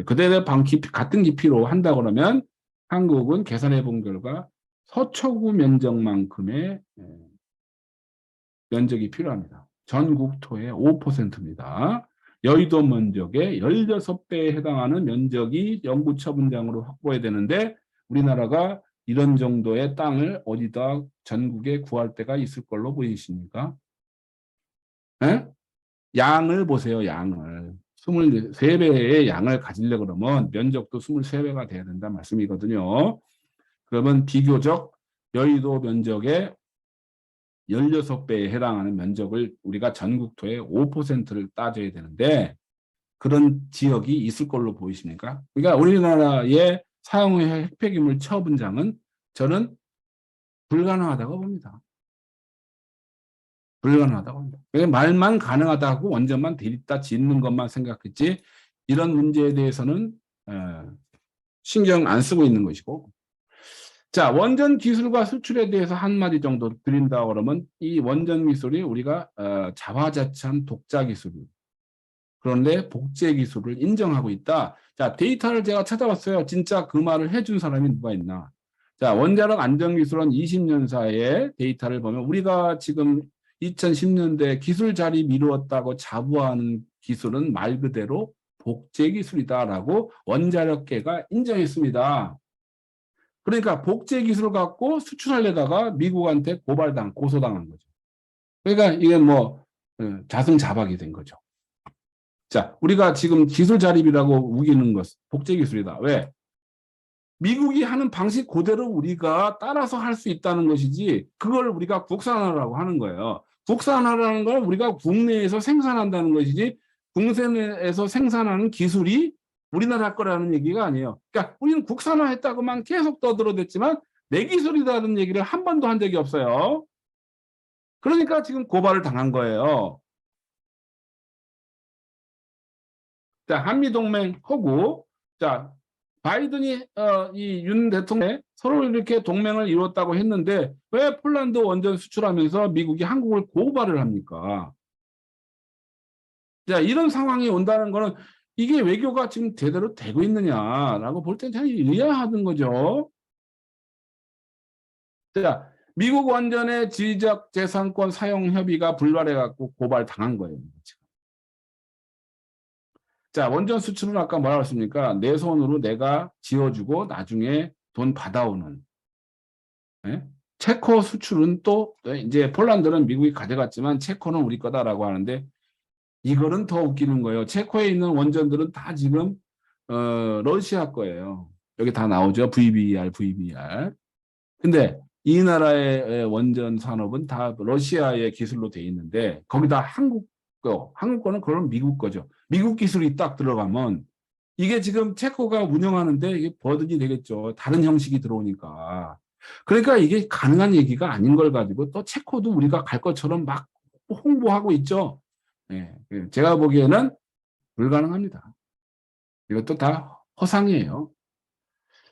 그대로 같은 깊이로 한다 그러면 한국은 계산해 본 결과 서초구 면적만큼의 면적이 필요합니다. 전국토의 5%입니다. 여의도 면적의 16배에 해당하는 면적이 영구처분장으로 확보해야 되는데 우리나라가 이런 정도의 땅을 어디다 전국에 구할 데가 있을 걸로 보이십니까? 에? 양을 보세요. 양을. 23배의 양을 가지려고 그러면 면적도 23배가 돼야 된다는 말씀이거든요. 그러면 비교적 여의도 면적의 16배에 해당하는 면적을 우리가 전국토의 5%를 따져야 되는데 그런 지역이 있을 걸로 보이십니까? 그러니까 우리나라의 사용의 핵폐기물 처분장은 저는 불가능하다고 봅니다. 불가능하다고 봅니다. 말만 가능하다고 원전만 데리다 짓는 것만 생각했지 이런 문제에 대해서는 신경 안 쓰고 있는 것이고 자, 원전 기술과 수출에 대해서 한마디 정도 드린다 그러면 이 원전 기술이 우리가 자화자찬 독자 기술 그런데 복제 기술을 인정하고 있다. 자, 데이터를 제가 찾아봤어요. 진짜 그 말을 해준 사람이 누가 있나? 자, 원자력 안전기술원 20년사의 데이터를 보면 우리가 지금 2010년대 기술 자립 이루었다고 자부하는 기술은 말 그대로 복제 기술이다라고 원자력계가 인정했습니다. 그러니까 복제 기술을 갖고 수출하려다가 미국한테 고소당한 거죠. 그러니까 이게 뭐 자승자박이 된 거죠. 자, 우리가 지금 기술 자립이라고 우기는 것, 복제 기술이다. 왜? 미국이 하는 방식 그대로 우리가 따라서 할 수 있다는 것이지, 그걸 우리가 국산화라고 하는 거예요. 국산화라는 건 우리가 국내에서 생산한다는 것이지, 국내에서 생산하는 기술이 우리나라 거라는 얘기가 아니에요. 그러니까 우리는 국산화했다고만 계속 떠들어댔지만 내 기술이라는 얘기를 한 번도 한 적이 없어요. 그러니까 지금 고발을 당한 거예요. 자, 한미동맹하고, 자, 바이든이 이 윤 대통령이 서로 이렇게 동맹을 이뤘다고 했는데 왜 폴란드 원전 수출하면서 미국이 한국을 고발을 합니까? 자, 이런 상황이 온다는 거는 이게 외교가 지금 제대로 되고 있느냐라고 볼 때 참 의아하던 거죠. 자, 미국 원전의 지적 재산권 사용 협의가 불발해갖고 고발 당한 거예요. 자, 원전 수출은 아까 뭐라고 했습니까? 내 손으로 내가 지어주고 나중에 돈 받아오는. 예? 체코 수출은 또 이제 폴란드는 미국이 가져갔지만 체코는 우리 거다라고 하는데 이거는 더 웃기는 거예요. 체코에 있는 원전들은 다 지금 러시아 거예요. 여기 다 나오죠. VBR. 근데 이 나라의 원전 산업은 다 러시아의 기술로 돼 있는데 거기다 한국 거는 그럼 미국 거죠. 미국 기술이 딱 들어가면 이게 지금 체코가 운영하는데 이게 버든이 되겠죠. 다른 형식이 들어오니까. 그러니까 이게 가능한 얘기가 아닌 걸 가지고 또 체코도 우리가 갈 것처럼 막 홍보하고 있죠. 예, 제가 보기에는 불가능합니다. 이것도 다 허상이에요.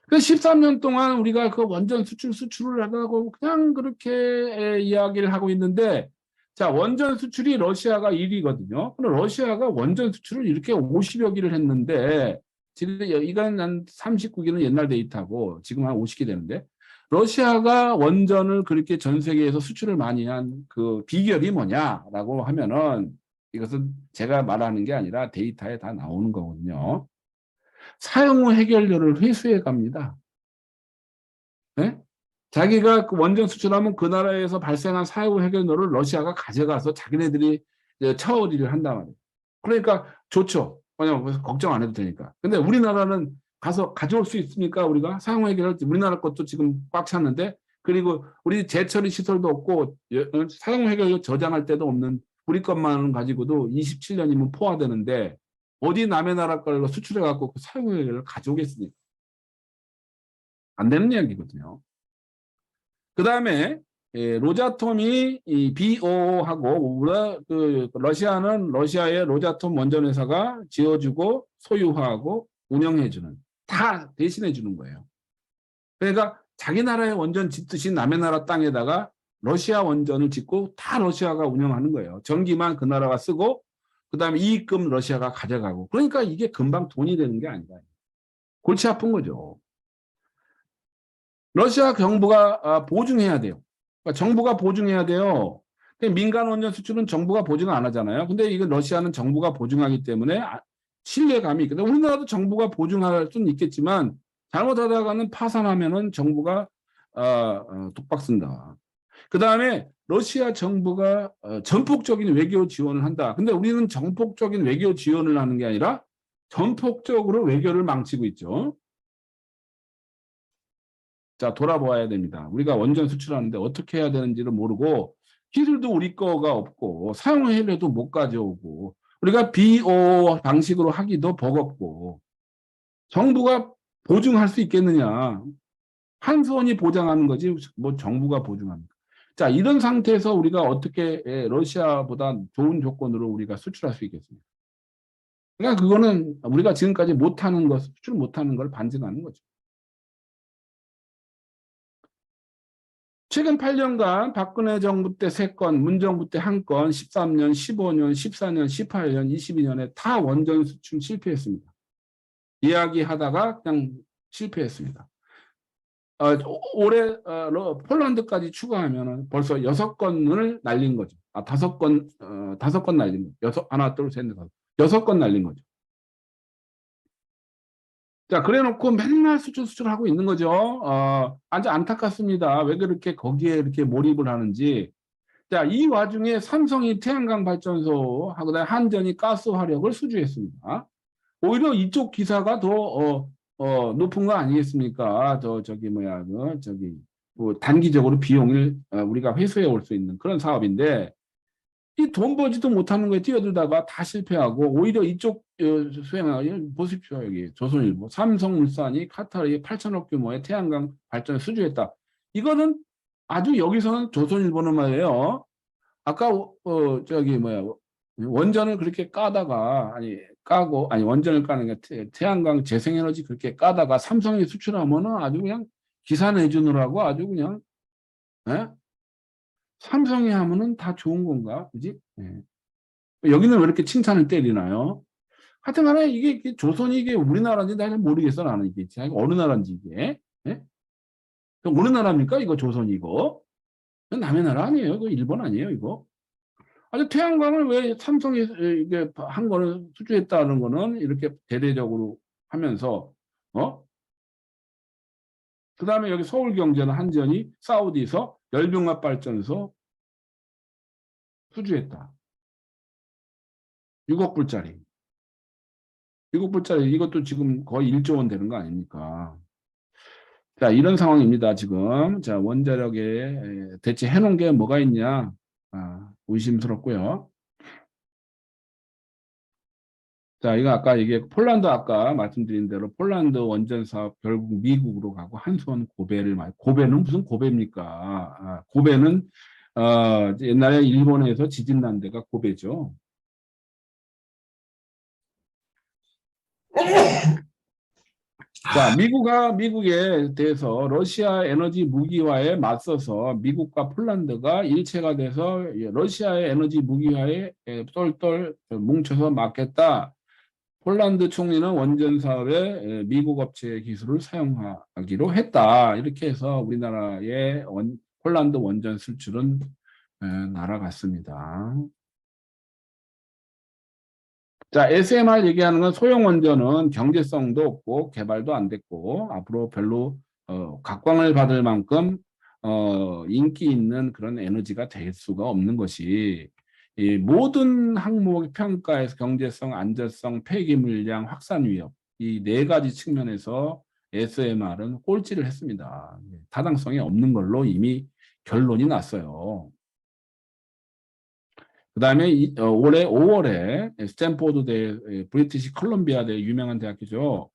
그 13년 동안 우리가 그 원전 수출을 하다고 그냥 그렇게 이야기를 하고 있는데, 자, 원전 수출이 러시아가 1위거든요. 근데 러시아가 원전 수출을 이렇게 50여 기를 했는데, 지금 이건 한 39기는 옛날 데이터고, 지금 한 50기 되는데, 러시아가 원전을 그렇게 전 세계에서 수출을 많이 한 그 비결이 뭐냐라고 하면은, 이것은 제가 말하는 게 아니라 데이터에 다 나오는 거거든요. 사용 후 해결료를 회수해 갑니다. 네? 자기가 그 원전 수출하면 그 나라에서 발생한 사용 후 해결료를 러시아가 가져가서 자기네들이 처리를 한단 말이에요. 그러니까 좋죠. 왜냐면 걱정 안 해도 되니까. 근데 우리나라는 가서 가져올 수 있습니까? 우리가 사용 후 해결할 때 우리나라 것도 지금 꽉 찼는데, 그리고 우리 재처리 시설도 없고 사용 후 해결료 저장할 데도 없는 우리 것만 가지고도 27년이면 포화되는데 어디 남의 나라 걸 수출해 갖고 그 사용 후 해결을 가져오겠습니까? 안 되는 이야기거든요. 그 다음에 로자톰이 이 BO하고 러시아는 러시아의 로자톰 원전회사가 지어주고 소유하고 운영해주는, 다 대신해주는 거예요. 그러니까 자기 나라의 원전 짓듯이 남의 나라 땅에다가 러시아 원전을 짓고 다 러시아가 운영하는 거예요. 전기만 그 나라가 쓰고 그 다음에 이익금 러시아가 가져가고. 그러니까 이게 금방 돈이 되는 게 아니다. 골치 아픈 거죠. 러시아 정부가 보증해야 돼요. 그러니까 정부가 보증해야 돼요. 민간 원전 수출은 정부가 보증을 안 하잖아요. 근데 이건 러시아는 정부가 보증하기 때문에 신뢰감이 있거든요. 우리나라도 정부가 보증할 수는 있겠지만 잘못하다가는 파산하면은 정부가 독박 쓴다. 그 다음에 러시아 정부가 전폭적인 외교 지원을 한다. 근데 우리는 전폭적인 외교 지원을 하는 게 아니라 전폭적으로 외교를 망치고 있죠. 자, 돌아보아야 됩니다. 우리가 원전 수출하는데 어떻게 해야 되는지를 모르고 기술도 우리 거가 없고 사용해려도 못 가져오고 우리가 BO 방식으로 하기도 버겁고 정부가 보증할 수 있겠느냐. 한수원이 보장하는 거지 뭐 정부가 보증합니까. 자, 이런 상태에서 우리가 어떻게 러시아보다 좋은 조건으로 우리가 수출할 수 있겠습니까? 그러니까 그거는 우리가 지금까지 못하는 것, 수출 못하는 걸 반증하는 거죠. 최근 8년간 박근혜 정부 때 3건, 문정부 때 1건, 13년, 15년, 14년, 18년, 22년에 다 원전 수출 실패했습니다. 이야기하다가 그냥 실패했습니다. 올해 폴란드까지 추가하면 벌써 6건을 날린 거죠. 5건 날린 거죠. 하나, 둘, 셋, 넷, 다섯. 6건 날린 거죠. 자, 그래 놓고 맨날 수출하고 있는 거죠. 아주 안타깝습니다. 왜 그렇게 거기에 이렇게 몰입을 하는지. 자, 이 와중에 삼성이 태양광 발전소 하고 한전이 가스 화력을 수주했습니다. 오히려 이쪽 기사가 더 높은 거 아니겠습니까? 뭐 단기적으로 비용을 우리가 회수해 올 수 있는 그런 사업인데 이 돈 벌지도 못하는 거에 뛰어들다가 다 실패하고 오히려 이쪽 수행하기 보십시오. 여기 조선일보 삼성물산이 카타르에 8천억 규모의 태양광 발전을 수주했다. 이거는 아주 여기서는 조선일보는 말이에요. 아까 원전을 그렇게 까다가 원전을 까는 게 태양광 재생에너지 그렇게 까다가 삼성이 수출하면은 아주 그냥 기사 내주느라고 아주 그냥 삼성이 하면은 다 좋은 건가, 그지? 여기는 왜 이렇게 칭찬을 때리나요? 하여튼간에 이게 조선이 이게 우리나라인지 나 잘 모르겠어 나는 이게 어느 나라인지 이게 어느 나라입니까 이거 조선이 이거? 남의 나라 아니에요? 이거 일본 아니에요 이거? 아주 태양광을 왜 삼성이 이게 한 거는 수주했다는 거는 이렇게 대대적으로 하면서 그다음에 여기 서울경제는 한전이 사우디에서 열병합 발전소 수주했다. 6억 불짜리. 6억 불짜리 이것도 지금 거의 1조 원 되는 거 아닙니까? 자, 이런 상황입니다, 지금. 자, 원자력에 대체 해놓은 게 뭐가 있냐? 의심스럽고요. 자, 이거 아까 폴란드 아까 말씀드린 대로 폴란드 원전 사업 결국 미국으로 가고 한수원 고베는 무슨 고베입니까? 고베는 옛날에 일본에서 지진 난 데가 고베죠. 자, 미국에 대해서 러시아 에너지 무기화에 맞서서 미국과 폴란드가 일체가 돼서 러시아의 에너지 무기화에 똘똘 뭉쳐서 막겠다. 폴란드 총리는 원전 사업에 미국 업체의 기술을 사용하기로 했다. 이렇게 해서 우리나라의 폴란드 원전 수출은 날아갔습니다. 자, SMR 얘기하는 건 소형 원전은 경제성도 없고 개발도 안 됐고 앞으로 별로 각광을 받을 만큼 인기 있는 그런 에너지가 될 수가 없는 것이 이 모든 항목 평가에서 경제성, 안전성, 폐기 물량, 확산 위협 이 4가지 측면에서 SMR은 꼴찌를 했습니다. 타당성이 없는 걸로 이미 결론이 났어요. 그 다음에 올해 5월에 스탠포드 대 브리티시 컬럼비아 대 유명한 대학교죠.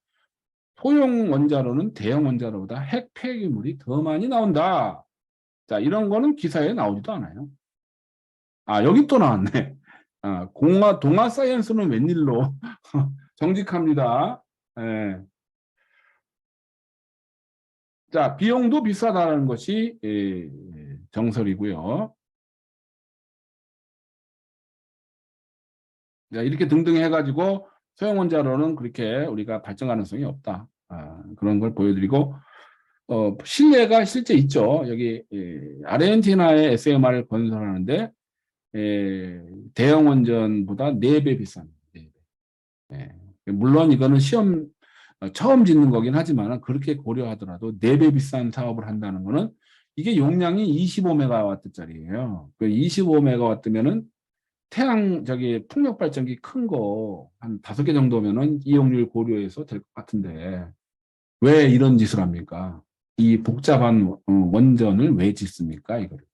소형 원자로는 대형 원자로보다 핵 폐기물이 더 많이 나온다. 자, 이런 거는 기사에 나오지도 않아요. 여기 또 나왔네. 동아 사이언스는 웬일로 정직합니다. 예. 자, 비용도 비싸다는 것이 정설이고요. 이렇게 등등 해가지고 소형 원자로는 그렇게 우리가 발전 가능성이 없다. 그런 걸 보여드리고 실내가 실제 있죠. 여기 아르헨티나의 SMR을 건설하는데 대형 원전보다 4배 비싼. 4배. 물론 이거는 시험 처음 짓는 거긴 하지만 그렇게 고려하더라도 4배 비싼 사업을 한다는 거는 이게 용량이 25메가와트짜리예요. 그 25메가와트면은 풍력 발전기 큰 거 한 5개 정도면은 이용률 고려해서 될 것 같은데 왜 이런 짓을 합니까? 이 복잡한 원전을 왜 짓습니까? 이거를.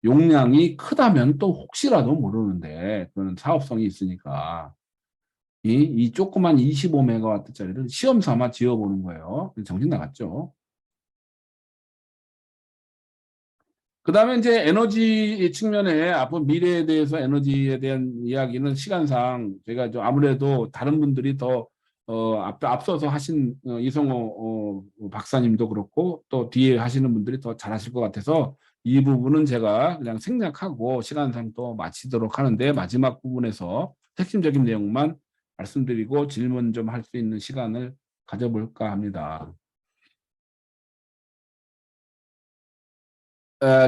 용량이 크다면 또 혹시라도 모르는데 그거는 사업성이 있으니까 이 조그만 25메가와트짜리를 시험 삼아 지어보는 거예요. 정신 나갔죠. 그 다음에 이제 에너지 측면에 앞으로 미래에 대해서 에너지에 대한 이야기는 시간상 제가 좀 아무래도 다른 분들이 더 앞서서 하신 이성호 박사님도 그렇고 또 뒤에 하시는 분들이 더 잘하실 것 같아서 이 부분은 제가 그냥 생략하고 시간상 또 마치도록 하는데 마지막 부분에서 핵심적인 내용만 말씀드리고 질문 좀 할 수 있는 시간을 가져볼까 합니다.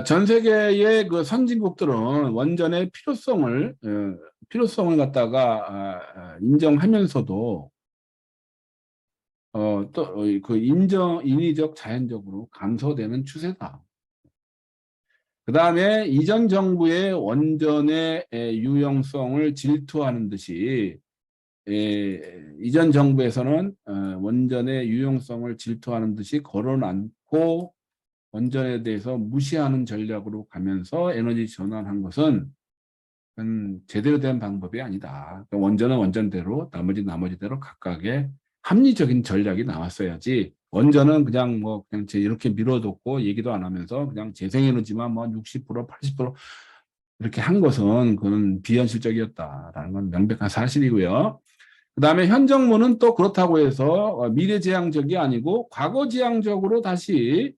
전 세계의 그 선진국들은 원전의 필요성을 갖다가 인정하면서도 또 그 인위적 자연적으로 감소되는 추세다. 그 다음에 이전 정부의 원전의 유용성을 질투하는 듯이 이전 정부에서는 원전의 유용성을 질투하는 듯이 걸어놓고 원전에 대해서 무시하는 전략으로 가면서 에너지 전환한 것은 제대로 된 방법이 아니다. 그러니까 원전은 원전대로 나머지대로 각각의 합리적인 전략이 나왔어야지 원전은 그냥 그냥 이렇게 밀어뒀고 얘기도 안 하면서 그냥 재생에너지만 60% 80% 이렇게 한 것은 그건 비현실적이었다라는 건 명백한 사실이고요. 그 다음에 현 정부는 또 그렇다고 해서 미래지향적이 아니고 과거지향적으로 다시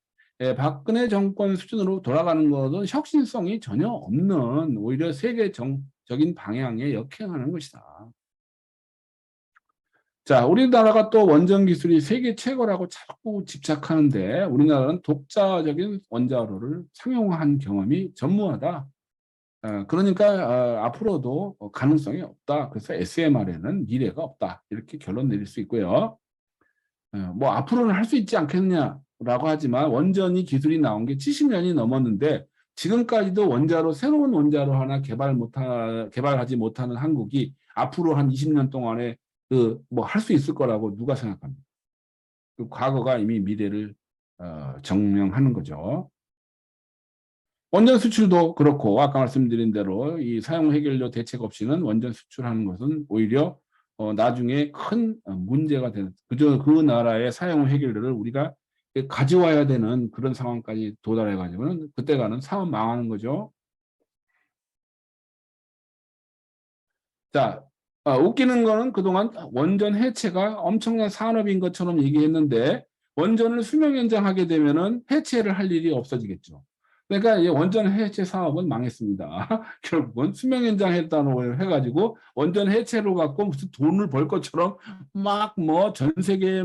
박근혜 정권 수준으로 돌아가는 것은 혁신성이 전혀 없는 오히려 세계적인 방향에 역행하는 것이다. 자, 우리나라가 또 원전 기술이 세계 최고라고 자꾸 집착하는데 우리나라는 독자적인 원자로를 상용화한 경험이 전무하다. 그러니까 앞으로도 가능성이 없다. 그래서 SMR에는 미래가 없다. 이렇게 결론 내릴 수 있고요. 앞으로는 할 수 있지 않겠느냐라고 하지만 원전이 기술이 나온 게 70년이 넘었는데 지금까지도 새로운 원자로 하나 개발하지 못하는 한국이 앞으로 한 20년 동안에 할 수 있을 거라고 누가 생각합니까? 그 과거가 이미 미래를 증명하는 거죠. 원전 수출도 그렇고 아까 말씀드린 대로 이 사용 해결료 대책 없이는 원전 수출하는 것은 오히려 나중에 큰 문제가 되는 그 나라의 사용 해결료를 우리가 가져와야 되는 그런 상황까지 도달해 가지고는 그때가는 사업 망하는 거죠. 자, 웃기는 거는 그동안 원전 해체가 엄청난 산업인 것처럼 얘기했는데 원전을 수명 연장하게 되면은 해체를 할 일이 없어지겠죠. 그러니까 이 원전 해체 사업은 망했습니다. 결국은 수명 연장했다고 해가지고 원전 해체로 갖고 무슨 돈을 벌 것처럼 막 전 세계에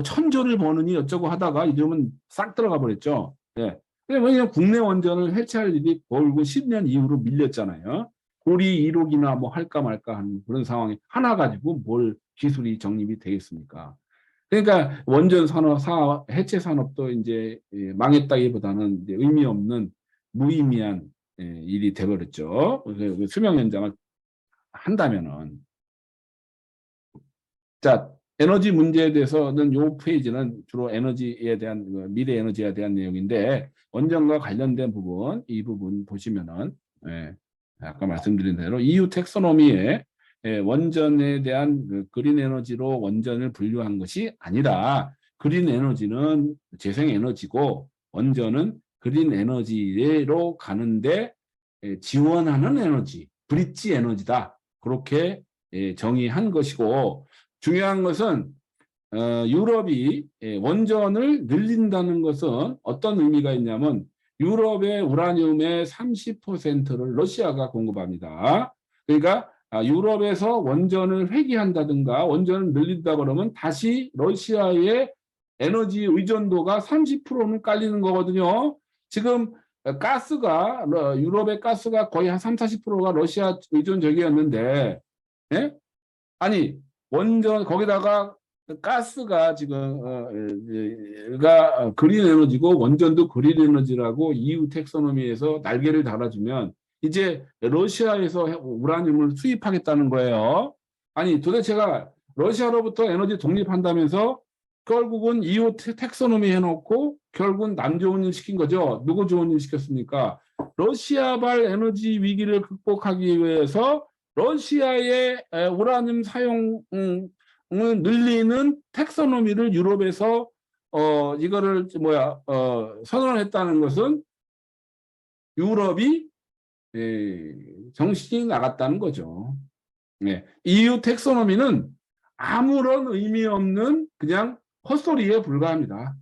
천조를 버느니 어쩌고 하다가 이러면 싹 들어가 버렸죠. 예. 왜냐면 국내 원전을 해체할 일이 결국 10년 이후로 밀렸잖아요. 고리 1호기나 할까 말까 하는 그런 상황이 하나 가지고 뭘 기술이 정립이 되겠습니까? 그러니까 원전 해체 산업도 이제 망했다기보다는 이제 의미 없는 무의미한 일이 돼버렸죠. 수명 연장을 한다면은. 자, 에너지 문제에 대해서는 이 페이지는 주로 에너지에 대한 미래 에너지에 대한 내용인데 원전과 관련된 부분 이 부분 보시면은 아까 말씀드린 대로 EU 텍소노미에 원전에 대한 그린 에너지로 원전을 분류한 것이 아니라 그린 에너지는 재생 에너지고 원전은 그린 에너지로 가는데 지원하는 에너지, 브릿지 에너지다. 그렇게 정의한 것이고 중요한 것은 유럽이 원전을 늘린다는 것은 어떤 의미가 있냐면 유럽의 우라늄의 30%를 러시아가 공급합니다. 그러니까 유럽에서 원전을 회귀한다든가 원전을 늘린다 그러면 다시 러시아의 에너지 의존도가 30%는 깔리는 거거든요. 지금 유럽의 가스가 거의 한 30~40%가 러시아 의존적이었는데 아니 원전 거기다가 가스가 지금 그린 에너지고 원전도 그린 에너지라고 EU 텍소노미에서 날개를 달아주면 이제 러시아에서 우라늄을 수입하겠다는 거예요. 아니 도대체가 러시아로부터 에너지 독립한다면서 결국은 EU 텍소노미 해놓고 결국은 남 좋은 일 시킨 거죠. 누구 좋은 일 시켰습니까? 러시아발 에너지 위기를 극복하기 위해서 러시아의 우라늄 사용을 늘리는 텍소노미를 유럽에서 이거를 선언을 했다는 것은 유럽이 정신이 나갔다는 거죠. EU 텍소노미는 아무런 의미 없는 그냥 헛소리에 불과합니다.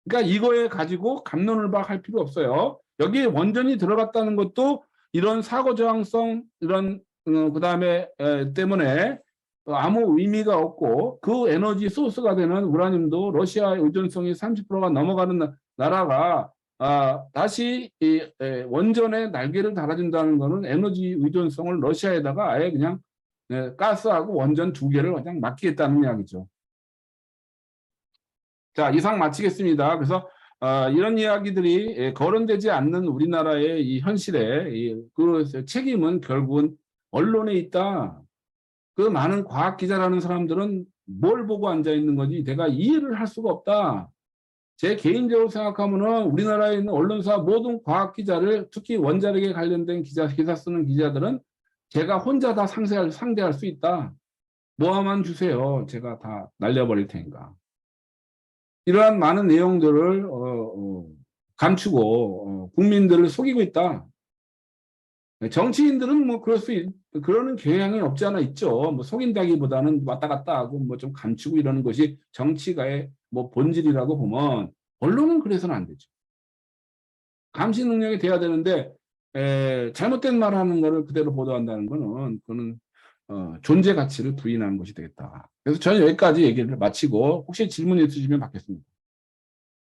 그러니까 이거에 가지고 갑론을박할 필요 없어요. 여기에 원전이 들어갔다는 것도 이런 사고 저항성 이런 그다음에 때문에 아무 의미가 없고 그 에너지 소스가 되는 우라늄도 러시아의 의존성이 30%가 넘어가는 나라가 다시 원전에 날개를 달아준다는 것은 에너지 의존성을 러시아에다가 아예 그냥 가스하고 원전 두 개를 그냥 맡기겠다는 이야기죠. 자, 이상 마치겠습니다. 그래서 이런 이야기들이 거론되지 않는 우리나라의 이 현실에 그 책임은 결국은 언론에 있다. 그 많은 과학 기자라는 사람들은 뭘 보고 앉아 있는 건지 내가 이해를 할 수가 없다. 제 개인적으로 생각하면은 우리나라에 있는 언론사 모든 과학 기자를 특히 원자력에 관련된 기사 쓰는 기자들은 제가 혼자 다 상대할 수 있다. 뭐만 주세요. 제가 다 날려버릴 테니까. 이러한 많은 내용들을 감추고 국민들을 속이고 있다. 정치인들은 뭐 그러는 경향이 없지 않아 있죠. 뭐 속인다기보다는 왔다 갔다 하고 뭐 좀 감추고 이러는 것이 정치가의 뭐 본질이라고 보면 언론은 그래서는 안 되죠. 감시 능력이 돼야 되는데 잘못된 말하는 거를 그대로 보도한다는 거는 그거는 존재 가치를 부인하는 것이 되겠다. 그래서 저는 여기까지 얘기를 마치고 혹시 질문 있으시면 받겠습니다.